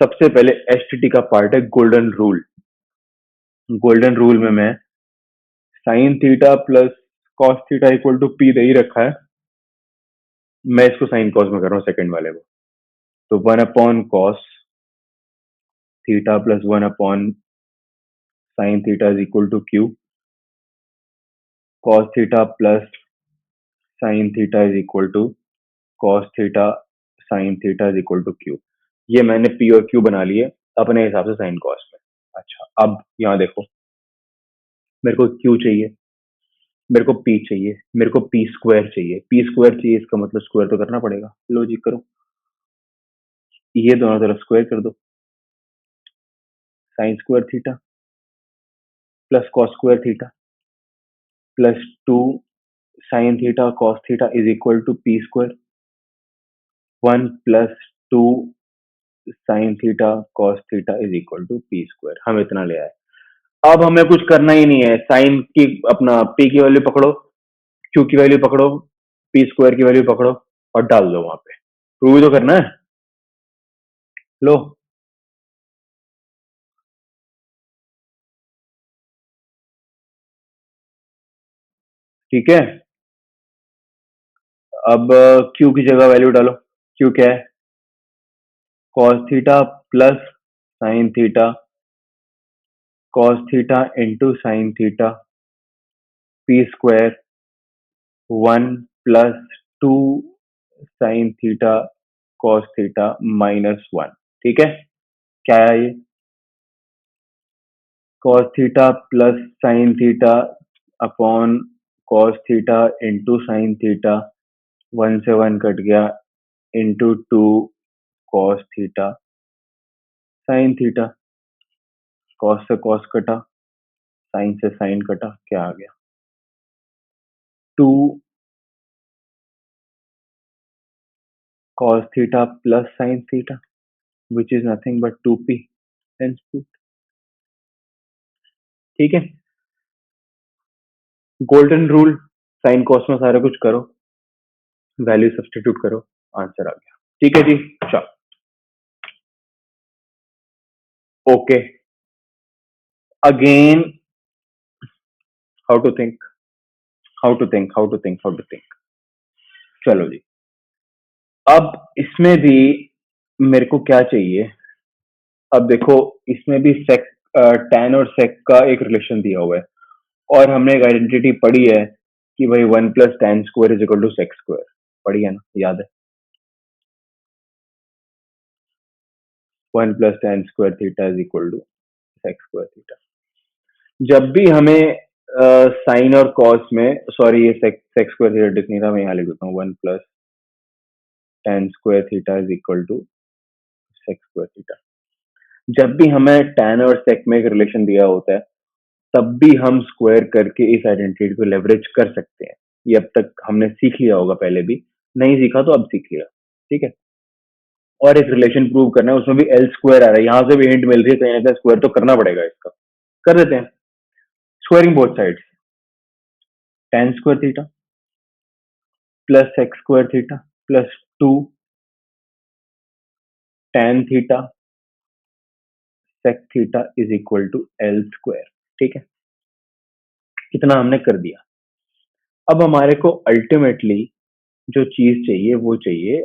सबसे पहले एसटीटी का पार्ट है गोल्डन रूल। गोल्डन रूल में मैं sine theta plus cos theta equal to P दे ही रखा है, मैं इसको साइन कॉस में कर रहा हूँ सेकंड वाले को। तो 1 upon cos theta plus 1 upon sine theta is equal to Q, cos theta plus sine theta is equal to cos theta sine theta is equal to Q. ये मैंने पी और क्यू बना लिए अपने हिसाब से साइन कॉस में। अच्छा, अब यहाँ देखो, मेरे को क्यू चाहिए, मेरे को पी चाहिए, मेरे को पी स्क्वायर चाहिए। पी स्क्वायर चाहिए, इसका मतलब स्क्वायर तो करना पड़ेगा। लो जी, करो, ये दोनों तरफ स्क्वायर कर दो। Sine square theta plus cos square theta plus 2 sine theta cos theta is equal to P square. 1 plus 2 sine theta cos theta is equal to P square. हम इतना ले आए। अब हमें कुछ करना ही नहीं है, साइन की अपना पी की वैल्यू पकड़ो, क्यू की वैल्यू पकड़ो, पी स्क्वायर की वैल्यू पकड़ो और डाल दो वहां पे। प्रूव ही तो करना है। लो, ठीक है। अब क्यू की जगह वैल्यू डालो। क्यू क्या है? Cos theta plus sine theta cos theta into sine theta P square 1 plus 2 sine theta cos theta -1। ठीक है, क्या है ये? Cos theta plus sine theta upon cos theta into sine theta, 1 से 1 कट गया, into 2 cos theta sine theta. Cos से cos कटा, sign से साइन कटा, क्या आ गया? 2 cos theta plus sin theta, which is nothing but 2p, hence proof। ठीक है, गोल्डन रूल, साइन कॉस में सारा कुछ करो, वैल्यू सब्सटीट्यूट करो, आंसर आ गया। ठीक है जी, चलो, okay. Again, how to think, how to think, how to think, how to think. चलो जी, अब इसमें भी मेरे को क्या चाहिए? अब देखो, इसमें भी सेक tan और सेक का एक रिलेशन दिया हुआ है, और हमने एक आइडेंटिटी पढ़ी है कि भाई 1 plus tan square is equal to sec square. पढ़ी है ना, याद है? 1 plus tan square theta is equal to sec square theta. जब भी हमें साइन और कॉस में, सॉरी ये सेक सेक स्क्वायर थीटा दिख नहीं था, मैं यहाँ लिख देता हूँ 1 plus tan square theta is equal to sec square theta. जब भी हमें tan और सेक में एक रिलेशन दिया होता है, तब भी हम स्क्वायर करके इस आइडेंटिटी को लेवरेज कर सकते हैं। ये अब तक हमने सीख लिया होगा पहले भी, नहीं सीखा तो अब सीख लिया, ठीक है। और एक रिलेशन प्रूव करना है, उसमें भी एल स्क्वायर आ रहा है, यहाँ से भी हिंट मिल रही है, कहीं ना कहीं स्क्वायर तो करना पड़ेगा इसका। कर देते हैं, squaring both sides. tan square theta plus X square theta plus 2 tan theta sec theta is equal to L square, ठीक है। कितना हमने कर दिया। अब हमारे को अल्टीमेटली जो चीज चाहिए वो चाहिए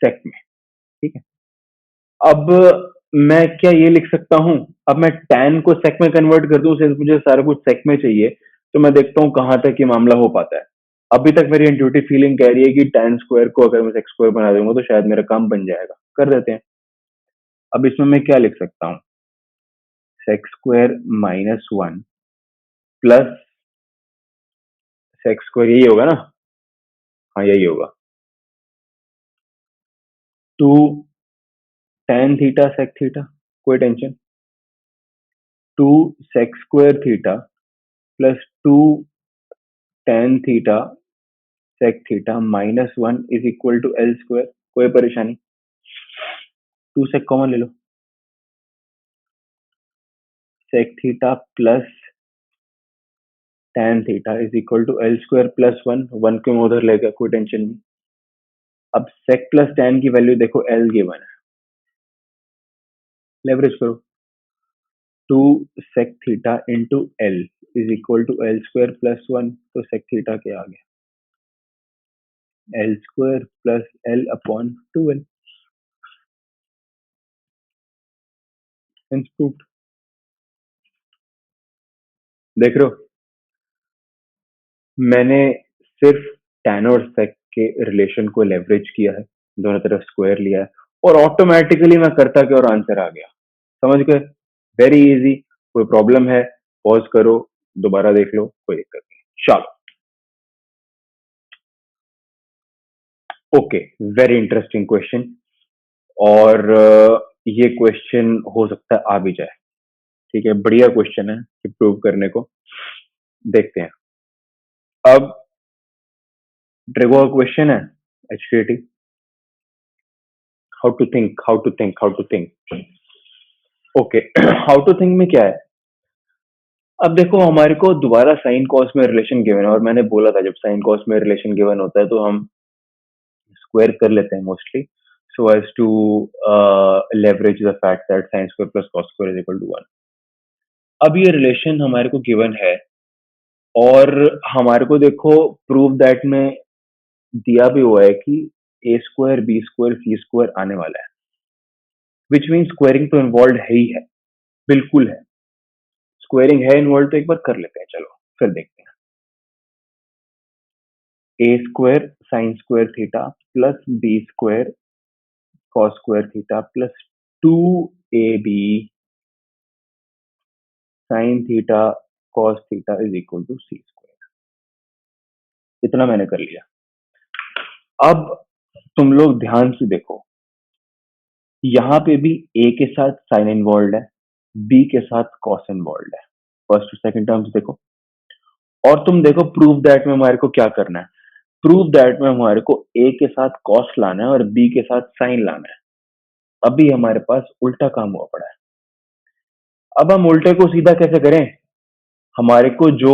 सेक में, ठीक है। अब मैं क्या ये लिख सकता हूँ, अब मैं tan को सेक में कन्वर्ट कर दूं, सिर्फ मुझे सारा कुछ सेक में चाहिए, तो मैं देखता हूँ कहाँ तक ये मामला हो पाता है। अभी तक मेरी इंट्यूटिव फीलिंग कह रही है कि tan स्क्वायर को अगर मैं सेक स्क्वायर बना दूंगा तो शायद मेरा काम बन जाएगा। कर देते हैं। अब इसमें मैं क्या लिख सकता हूँ, sec square minus 1 plus sec square, यही होगा ना? हाँ यही होगा, 2 tan थीटा सेक थीटा, कोई tension, 2 sec square theta plus 2 tan theta sec theta minus 1 is equal to L square, कोई परेशानी। 2 सेक कॉमन ले लो, sec theta plus tan theta is equal to L square plus 1, 1 क्यों उधर ले गया, कोई टेंशन नहीं। अब सेक प्लस tan की वैल्यू देखो, एल गिवन है, लेवरेज करो, 2 sec theta into L is equal to L square plus 1, तो सेक थीटा क्या आ गया, L square plus L upon 2 L. Proved. देख रहे हो, मैंने सिर्फ tan और sec के रिलेशन को लेवरेज किया है, दोनों तरफ स्क्वायर लिया है, और ऑटोमेटिकली मैं करता क्या और आंसर आ गया। समझ गए? Very easy. कोई प्रॉब्लम है पॉज करो, दोबारा देख लो, कोई दिक्कत नहीं। चलो, ओके, वेरी इंटरेस्टिंग क्वेश्चन। और ये क्वेश्चन हो सकता है आ भी जाए, ठीक है। बढ़िया क्वेश्चन है प्रूव करने को, देखते हैं। अब ड्रेगो का क्वेश्चन है, HKT, how to think, how to think, how to think. Okay, how to think में क्या है, अब देखो हमारे को दोबारा साइन कॉस में रिलेशन गिवन है, और मैंने बोला था जब साइन कॉस में रिलेशन गिवन होता है तो हम स्क्वायर कर लेते हैं mostly, so as to leverage the fact that sine square plus cos square is equal to 1। अब ये रिलेशन हमारे को गिवन है, और हमारे को देखो प्रूव दैट में दिया भी हुआ है कि ए स्क्वायर बी स्क्वायर सी स्क्वायर आने वाला है, विच मीन स्क्वायरिंग तो इन्वॉल्व है ही है, बिल्कुल है, स्क्वायरिंग है इन्वॉल्व, तो एक बार कर लेते हैं, चलो फिर देखते हैं। A square sine square theta plus B square cos square theta plus 2ab sine theta cos theta is equal to C square. इतना मैंने कर लिया। अब तुम लोग ध्यान से देखो, यहाँ पे भी a के साथ साइन इन्वॉल्व है, b के साथ कॉस इन्वॉल्व है, फर्स्ट और सेकंड टर्म्स देखो, और तुम देखो प्रूव दैट में हमारे को क्या करना है। प्रूव दैट में हमारे को a के साथ कॉस लाना है और b के साथ साइन लाना है। अभी हमारे पास उल्टा काम हुआ पड़ा है। अब हम उल्टे को सीधा कैसे करें, हमारे को जो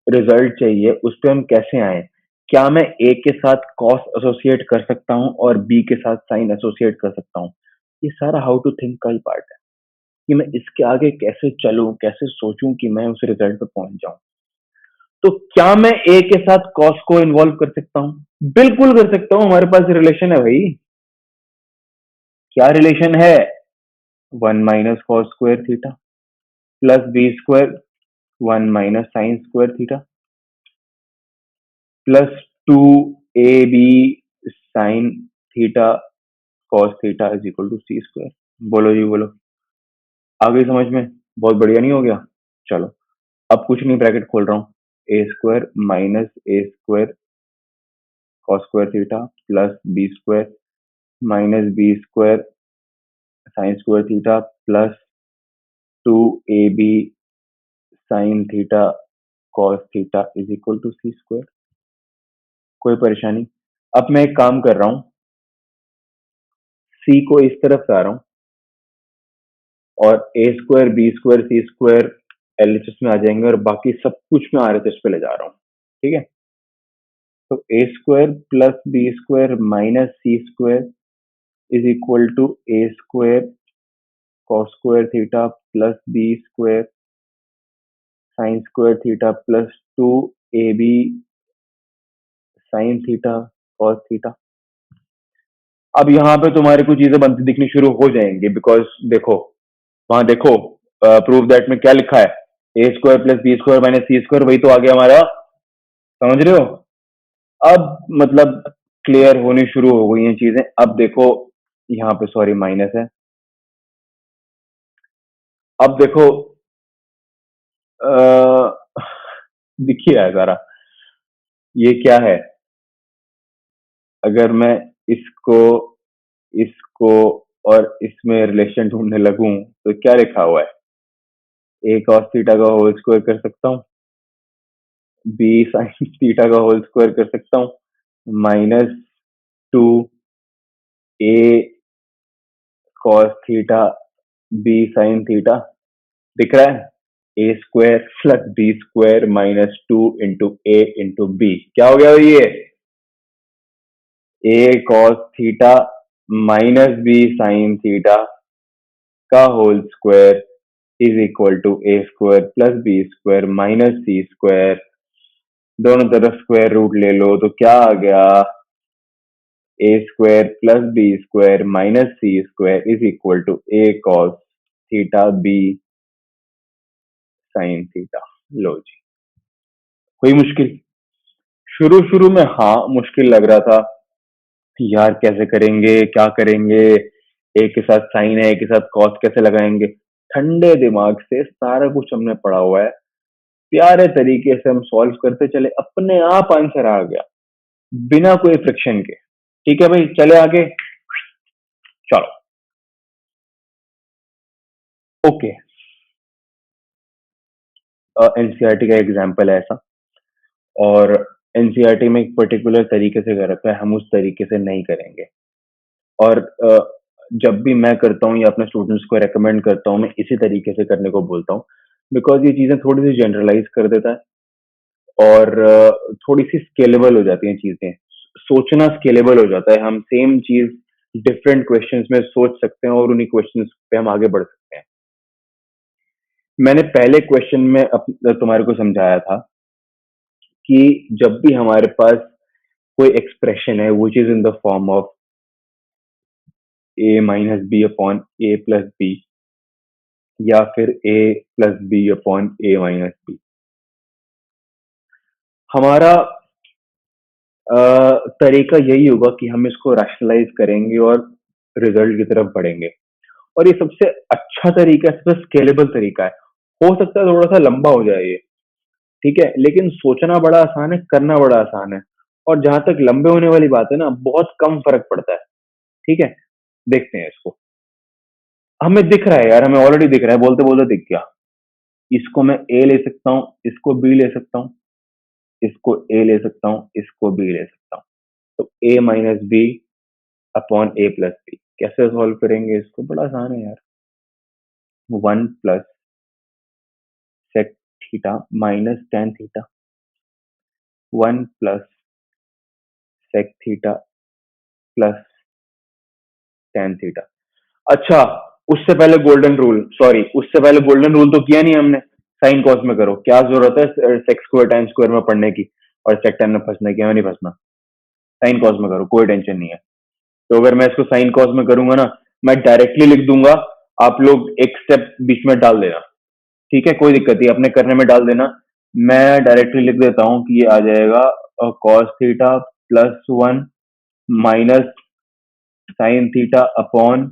रिजल्ट चाहिए उस पे हम कैसे आए। क्या मैं a के साथ कॉस एसोसिएट कर सकता हूँ और b के साथ साइन एसोसिएट कर सकता हूँ। ये सारा हाउ टू थिंक का ही पार्ट है कि मैं इसके आगे कैसे चलूं, कैसे सोचूं कि मैं उस रिजल्ट पे पहुंच जाऊं। तो क्या मैं a के साथ कॉस को इन्वॉल्व कर सकता हूँ? बिल्कुल कर सकता हूँ, हमारे पास रिलेशन है भाई। क्या रिलेशन है? 1 minus cos square theta plus B square 1 minus sine square theta plus 2ab sine theta cos theta is equal to C square. बोलो जी बोलो, आ गई समझ में? बहुत बढ़िया, नहीं हो गया? चलो, अब कुछ नहीं, ब्रैकेट खोल रहा हूँ, A square minus A square cos square theta plus B square minus B square sine square theta plus 2ab sine theta cos theta is equal to C square. कोई परेशानी? अब मैं एक काम कर रहा हूँ, सी को इस तरफ ला रहा हूँ और ए स्क्वायर बी स्क्वायर सी स्क्वायर एलएचएस में आ जाएंगे और बाकी सब कुछ मैं आरएचएस पे ले जा रहा हूँ। ठीक है, तो A square plus B square minus C square is equal to A square cos square theta plus B square sine square theta plus two A B sine theta cos theta. अब यहाँ पे तुम्हारे कुछ चीजें बनती दिखनी शुरू हो जाएंगी, बिकॉज देखो वहां देखो, प्रूव दैट में क्या लिखा है, A square plus B square minus C square, वही तो आ गया हमारा। समझ रहे हो? अब मतलब क्लियर होनी शुरू हो गई हैं चीजें। अब देखो यहाँ पे सॉरी माइनस है। अब देखो दिखिए है सारा, ये क्या है? अगर मैं इसको इसको और इसमें रिलेशन ढूंढने लगूं तो क्या लिखा हुआ है? ए कॉस थीटा का होल स्क्वायर कर सकता हूँ, बी साइन थीटा का होल स्क्वायर कर सकता हूँ minus two A cos theta B sine theta. दिख रहा है? A square plus B square minus two into A into B. क्या हो गया भाई ये? A cos theta minus B sine theta का whole square is equal to A square plus B square minus C square. दोनों तरफ square root ले लो तो क्या आ गया? A square plus B square minus C square is equal to A cos theta B sine theta. लो जी, कोई मुश्किल? शुरू शुरू में हाँ मुश्किल लग रहा था यार, कैसे करेंगे क्या करेंगे, एक के साथ साइन है एक के साथ कॉस कैसे लगाएंगे। ठंडे दिमाग से सारा कुछ हमने पढ़ा हुआ है, प्यारे तरीके से हम सॉल्व करते चले, अपने आप आंसर आ गया बिना कोई फ्रिक्शन के। ठीक है भाई, चले आगे। चलो ओके, एनसीईआरटी का एग्जाम्पल है ऐसा, और एनसीईआरटी में एक पर्टिकुलर तरीके से कर रखा है, हम उस तरीके से नहीं करेंगे। और जब भी मैं करता हूँ या अपने स्टूडेंट्स को रेकमेंड करता हूँ, मैं इसी तरीके से करने को बोलता हूँ, बिकॉज ये चीजें थोड़ी सी जनरलाइज कर देता है और थोड़ी सी स्केलेबल हो जाती हैं चीजें, सोचना स्केलेबल हो जाता है, हम सेम चीज डिफरेंट क्वेश्चंस में सोच सकते हैं और उन्हीं क्वेश्चंस पे हम आगे बढ़ सकते हैं। मैंने पहले क्वेश्चन में तुम्हारे को समझाया था कि जब भी हमारे पास कोई एक्सप्रेशन है which is in the form of A minus B upon A plus B या फिर A plus B upon A minus B, हमारा तरीका यही होगा कि हम इसको रैशनलाइज करेंगे और रिजल्ट की तरफ बढ़ेंगे। और ये सबसे अच्छा तरीका है, सबसे स्केलेबल तरीका है। हो सकता है थोड़ा सा लंबा हो जाए ये, ठीक है, लेकिन सोचना बड़ा आसान है, करना बड़ा आसान है। और जहां तक लंबे होने वाली बात है ना, बहुत कम फर्क पड़ता है। ठीक है, देखते हैं इसको। हमें दिख रहा है यार, हमें ऑलरेडी दिख रहा है, बोलते बोलते दिख गया। इसको मैं ए ले सकता हूँ, इसको बी ले सकता हूँ, इसको ए ले सकता हूँ, इसको बी ले सकता हूँ। तो A minus B upon A plus B कैसे सॉल्व करेंगे इसको? बड़ा आसान है यार। One plus sec theta minus tan theta, one plus sec theta plus tan theta. अच्छा, उससे पहले गोल्डन रूल, सॉरी उससे पहले गोल्डन रूल तो किया नहीं हमने। साइन कॉस में करो, क्या जरूरत है सेक स्क्वायर टाइम स्क्वायर में पढ़ने की और सेक टेन में फंसने की? हमें नहीं फंसना, साइन कॉस में करो, कोई टेंशन नहीं है। तो अगर मैं इसको साइन कॉस में करूंगा ना, मैं डायरेक्टली लिख दूंगा, आप लोग एक स्टेप बीच में डाल देना। ठीक है, कोई दिक्कत नहीं, अपने करने में डाल देना। मैं डायरेक्टली लिख देता हूँ कि ये आ जाएगा cos theta plus one minus sine theta upon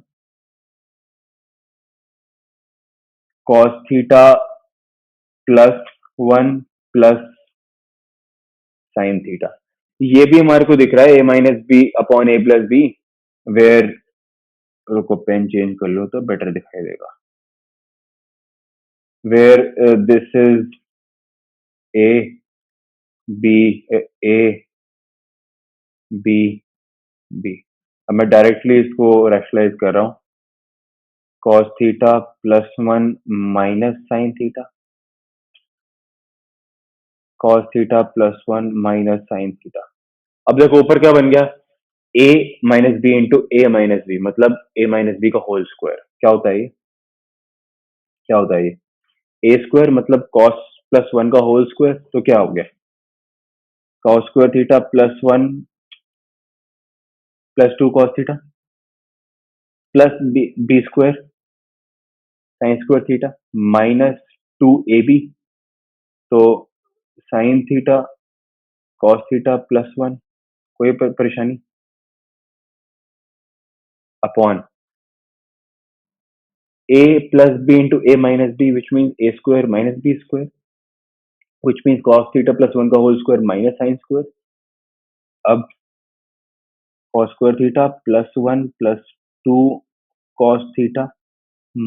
cos theta plus one plus sine theta. ये भी हमारे को दिख रहा है A minus B upon A plus B, where, रुको पेन चेंज कर लो तो बेटर दिखाई देगा। where this is A, B, A, B, B. अब मैं डायरेक्टली इसको रैशनलाइज कर रहा हूँ, cos theta plus one minus sine theta, cos theta plus one minus sine theta. अब देखो ऊपर क्या बन गया, a minus B into A minus B, मतलब a माइनस बी का होल स्क्वायर। क्या होता है ये, क्या होता है ये, a स्क्वायर मतलब cos प्लस वन का होल स्क्वायर, तो क्या हो गया, cos square theta plus one plus two cos theta plus B square sine square theta minus two A B, तो sine theta cos theta plus one, कोई परेशानी, upon a plus b into a minus b, which means a square minus b square, which means cos theta plus one का whole square minus sine square. अब cos square theta plus one plus two cos theta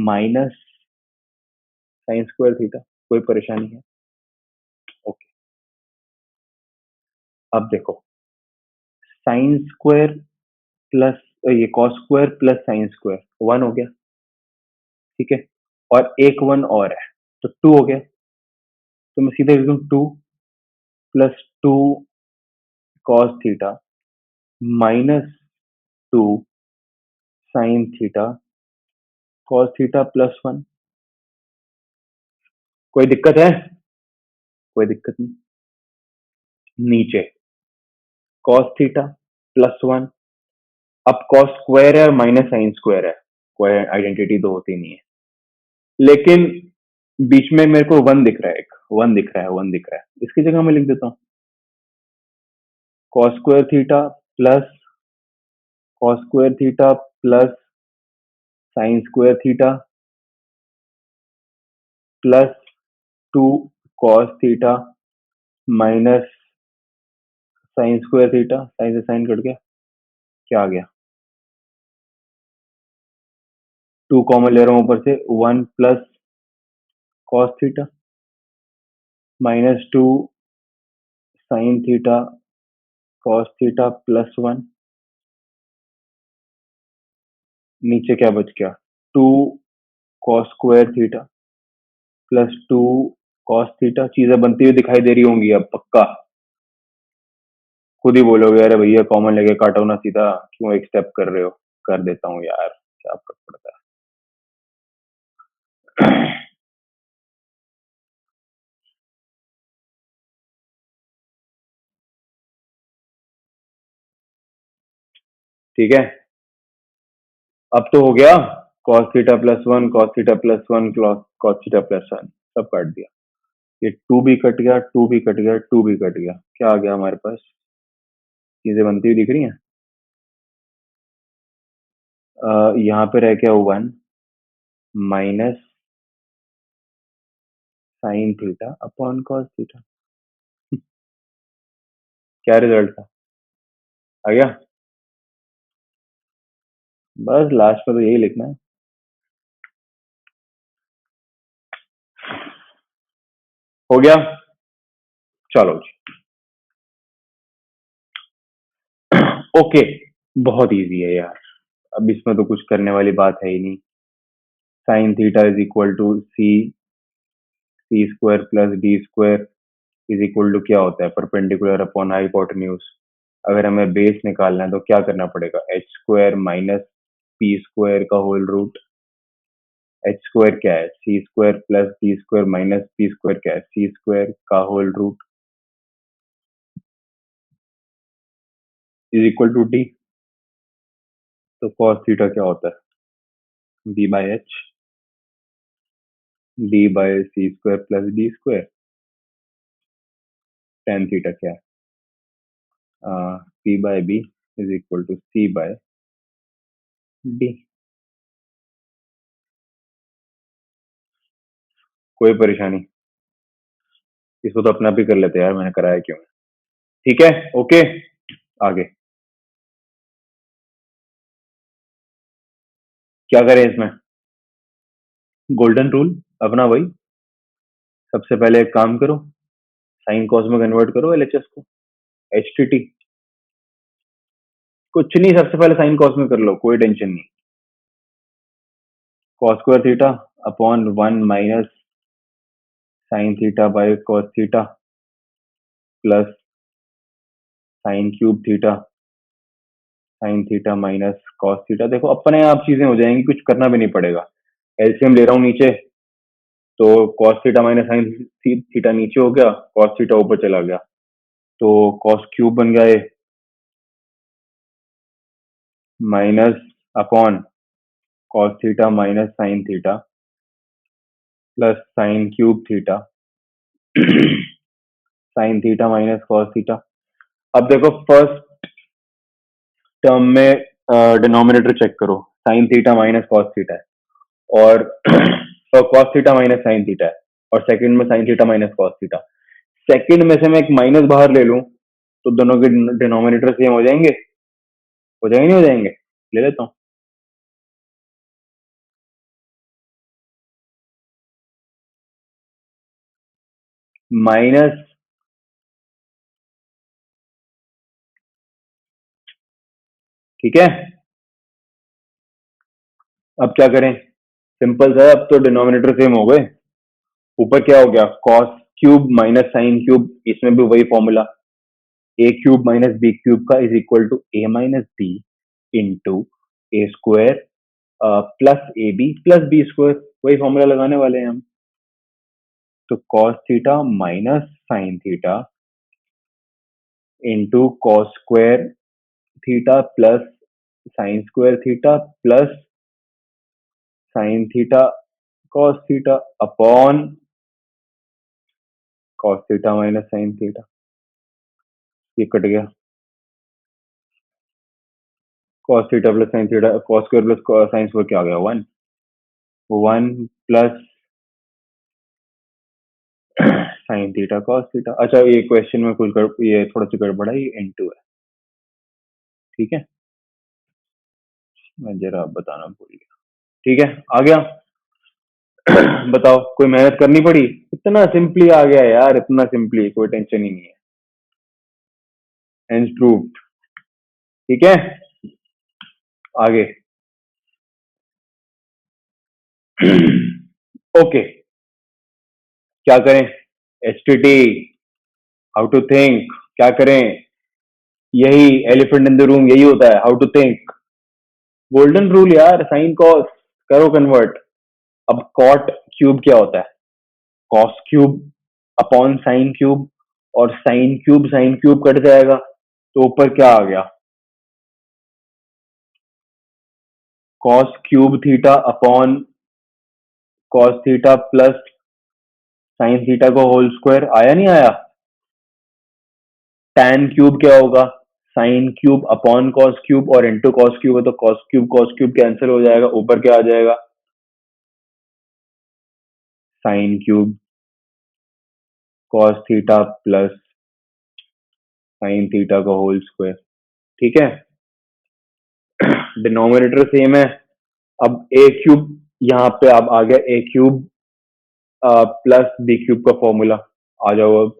minus sine square theta, कोई परेशानी है, okay. अब देखो sine square plus ये cos square plus sine square one हो गया, ठीक है, और एक वन और है तो टू हो गया, तो मैं सीधे लिख दूं two plus two cos theta minus two sine theta cos theta plus one. कोई दिक्कत है, कोई दिक्कत नहीं। नीचे कॉस थीटा प्लस वन, अब कॉस स्क्वायर है और माइनस साइन स्क्वायर है, कोई आइडेंटिटी तो होती नहीं है, लेकिन बीच में मेरे को वन दिख रहा है, एक वन दिख रहा है, वन दिख रहा है, इसकी जगह मैं लिख देता हूँ cos square theta plus cos square theta plus sine square theta plus two cos theta minus sine square theta, sine से साइन कट गया, क्या आ गया, टू कॉमन ले रहा हूं ऊपर से, one plus cos theta minus two sine theta cos theta plus one. नीचे क्या बच गया, two cos square theta plus two cos theta. चीजें बनती हुई दिखाई दे रही होंगी अब पक्का, खुद ही बोलोगे अरे भैया कॉमन लेके काटो ना सीधा, क्यों एक स्टेप कर रहे हो, कर देता हूँ यार, क्या फर्क पड़ता है। ठीक है, अब तो हो गया, cos theta plus one cos theta plus one cos theta plus one, सब काट दिया, ये टू भी कट गया, टू भी कट गया, टू भी कट गया, क्या आ गया हमारे पास, चीजें बनती हुई दिख रही हैं। यहाँ पे रह गया one minus sine theta upon cos theta, क्या रिजल्ट था, आ गया, बस लास्ट में तो यही लिखना है। हो गया, चलो जी, ओके, बहुत इजी है यार, अब इसमें तो कुछ करने वाली बात है ही नहीं। Sine theta is equal to C C square plus D square is equal to क्या होता है, परपेंडिकुलर अपॉन हाइपोटेन्यूज। अगर हमें बेस निकालना है तो क्या करना पड़ेगा, H square minus P square का होल रूट, एच स्क्वायर क्या है, C square plus D square minus P square क्या है, सी स्क्वायर का whole root is equal to D. तो कॉस थीटा क्या होता है, B by H, D by C square plus D square, tan theta क्या है, P by B is equal to C by D. कोई परेशानी, इसको तो अपना भी कर लेते यार, मैंने कराया क्यों, ठीक है, ओके, आगे क्या करें इसमें, गोल्डन रूल अपना वही, सबसे पहले एक काम करो, साइन कॉस में कन्वर्ट करो एलएचएस को, एचटीटी। कुछ नहीं, सबसे पहले साइन कॉस में कर लो, कोई टेंशन नहीं। Cos square theta upon 1 minus sine theta by cos theta plus sine cube theta sine theta minus cos theta. देखो अपने आप चीजें हो जाएंगी, कुछ करना भी नहीं पड़ेगा। एलसीएम ले रहा हूँ नीचे, तो cos theta minus sine theta नीचे हो गया, कॉस थीटा ऊपर चला गया, तो कॉस क्यूब बन गया ये, minus upon cos theta minus sine theta plus sine cube theta sine theta minus cos theta. अब देखो फर्स्ट टर्म में डिनोमिनेटर चेक करो, sign theta minus cos theta है, और cos theta minus sine theta है, और सेकंड में sign theta minus cos theta. Second में से मैं एक माइनस बाहर ले लूं तो दोनों के डिनोमिनेटर सेम हो जाएंगे, हो जाएंगे नहीं हो जाएंगे? ले लेता हूँ। माइनस, ठीक है। अब क्या करें, सिंपल सा है, अब तो डिनोमिनेटर सेम हो गए। ऊपर क्या हो गया, cos cube minus sine cube, इसमें भी वही formula, A cube minus B cube का is equal to A minus B into A square plus A B plus B square, वही फॉर्मूला लगाने वाले हैं हम। तो cos theta minus sine theta into cos square theta plus sine square theta plus sine theta cos theta upon cos theta minus sine theta. ये cut गया, cos theta plus sine theta, cos square plus sine square क्या आ गया, 1, 1 plus sine theta cos theta. अच्छा ये question में कुछ ये थोड़ा सा गड़बड़ा है, ये इनटू है, ठीक है, मैं जरा बताना भूल गया। ठीक है, आ गया। बताओ, कोई मेहनत करनी पड़ी? इतना सिंपली आ गया यार, इतना सिंपली, कोई टेंशन ही नहीं है। Hence proved. ठीक है, आगे। ओके, क्या करें? एचटीटी, हाउ टू थिंक, क्या करें? यही एलिफेंट इन द रूम, यही होता है, how to think. Golden rule यार, साइन कॉस करो कन्वर्ट। अब कॉट क्यूब क्या होता है, cos cube upon sine cube, और साइन क्यूब कट जाएगा, तो ऊपर क्या आ गया, cos cube theta upon cos theta plus sine theta को होल स्क्वायर, आया नहीं आया? टैन क्यूब क्या होगा, sine cube upon cos cube, और इंटू कॉस क्यूब है तो कॉस क्यूब कैंसिल हो जाएगा, ऊपर क्या आ जाएगा, sine cube cos theta plus sine theta का होल स्क्वायर। ठीक है, डिनोमिनेटर सेम है। अब ए क्यूब, यहाँ पे अब आ गया ए क्यूब प्लस बी क्यूब का फॉर्मूला, आ जाओ। अब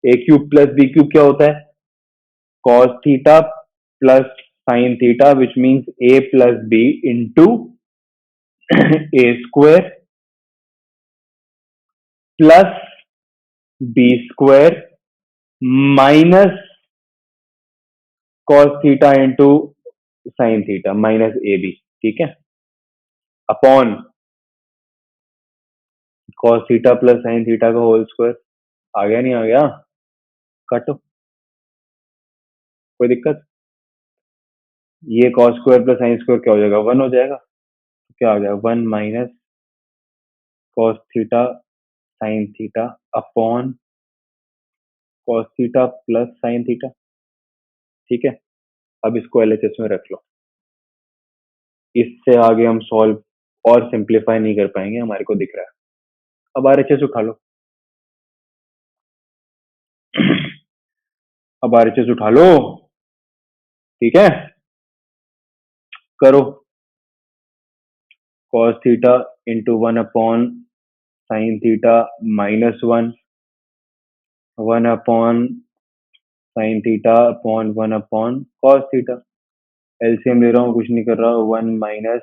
ए क्यूब प्लस बी क्यूब क्या होता है, cos theta plus sin theta, which means a plus b into a square plus b square minus cos theta into sin theta minus ab, ठीक है, upon cos theta plus sin theta का whole square. आ गया नहीं आ गया? काटो, कोई दिक्कत? ये cos square plus sin square क्या हो जाएगा, 1 हो जाएगा। तो क्या आ गया, 1 minus cos theta sin theta upon cos theta plus sin theta. ठीक है, अब इसको एलएचएस में रख लो। इससे आगे हम सॉल्व और सिंप्लीफाई नहीं कर पाएंगे, हमारे को दिख रहा है। अब आरएचएस उठा लो, अब आरएचएस उठा लो, ठीक है, करो। cos theta into 1 upon sine theta -1 1 upon sine theta upon 1 upon cos theta. LCM ले रहा हूँ, कुछ नहीं कर रहा। 1 minus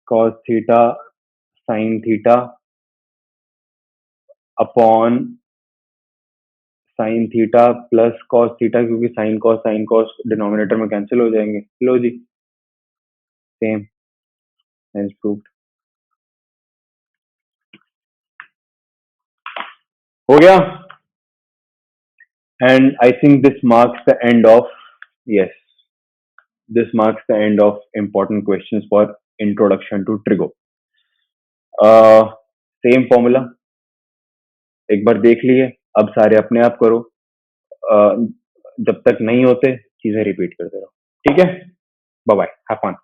cos theta sine theta upon sine theta plus cos theta, क्योंकि साइन कॉस डिनोमिनेटर में कैंसिल हो जाएंगे। लो जी, सेम, हेंस प्रूव्ड। हो गया। And I think this marks the end of, yes, this marks the end of important questions for introduction to trigo. Same formula एक बार देख लिए, अब सारे अपने आप करो। जब तक नहीं होते चीजें रिपीट करते रहो। ठीक है, बाय बाय, हैव फन।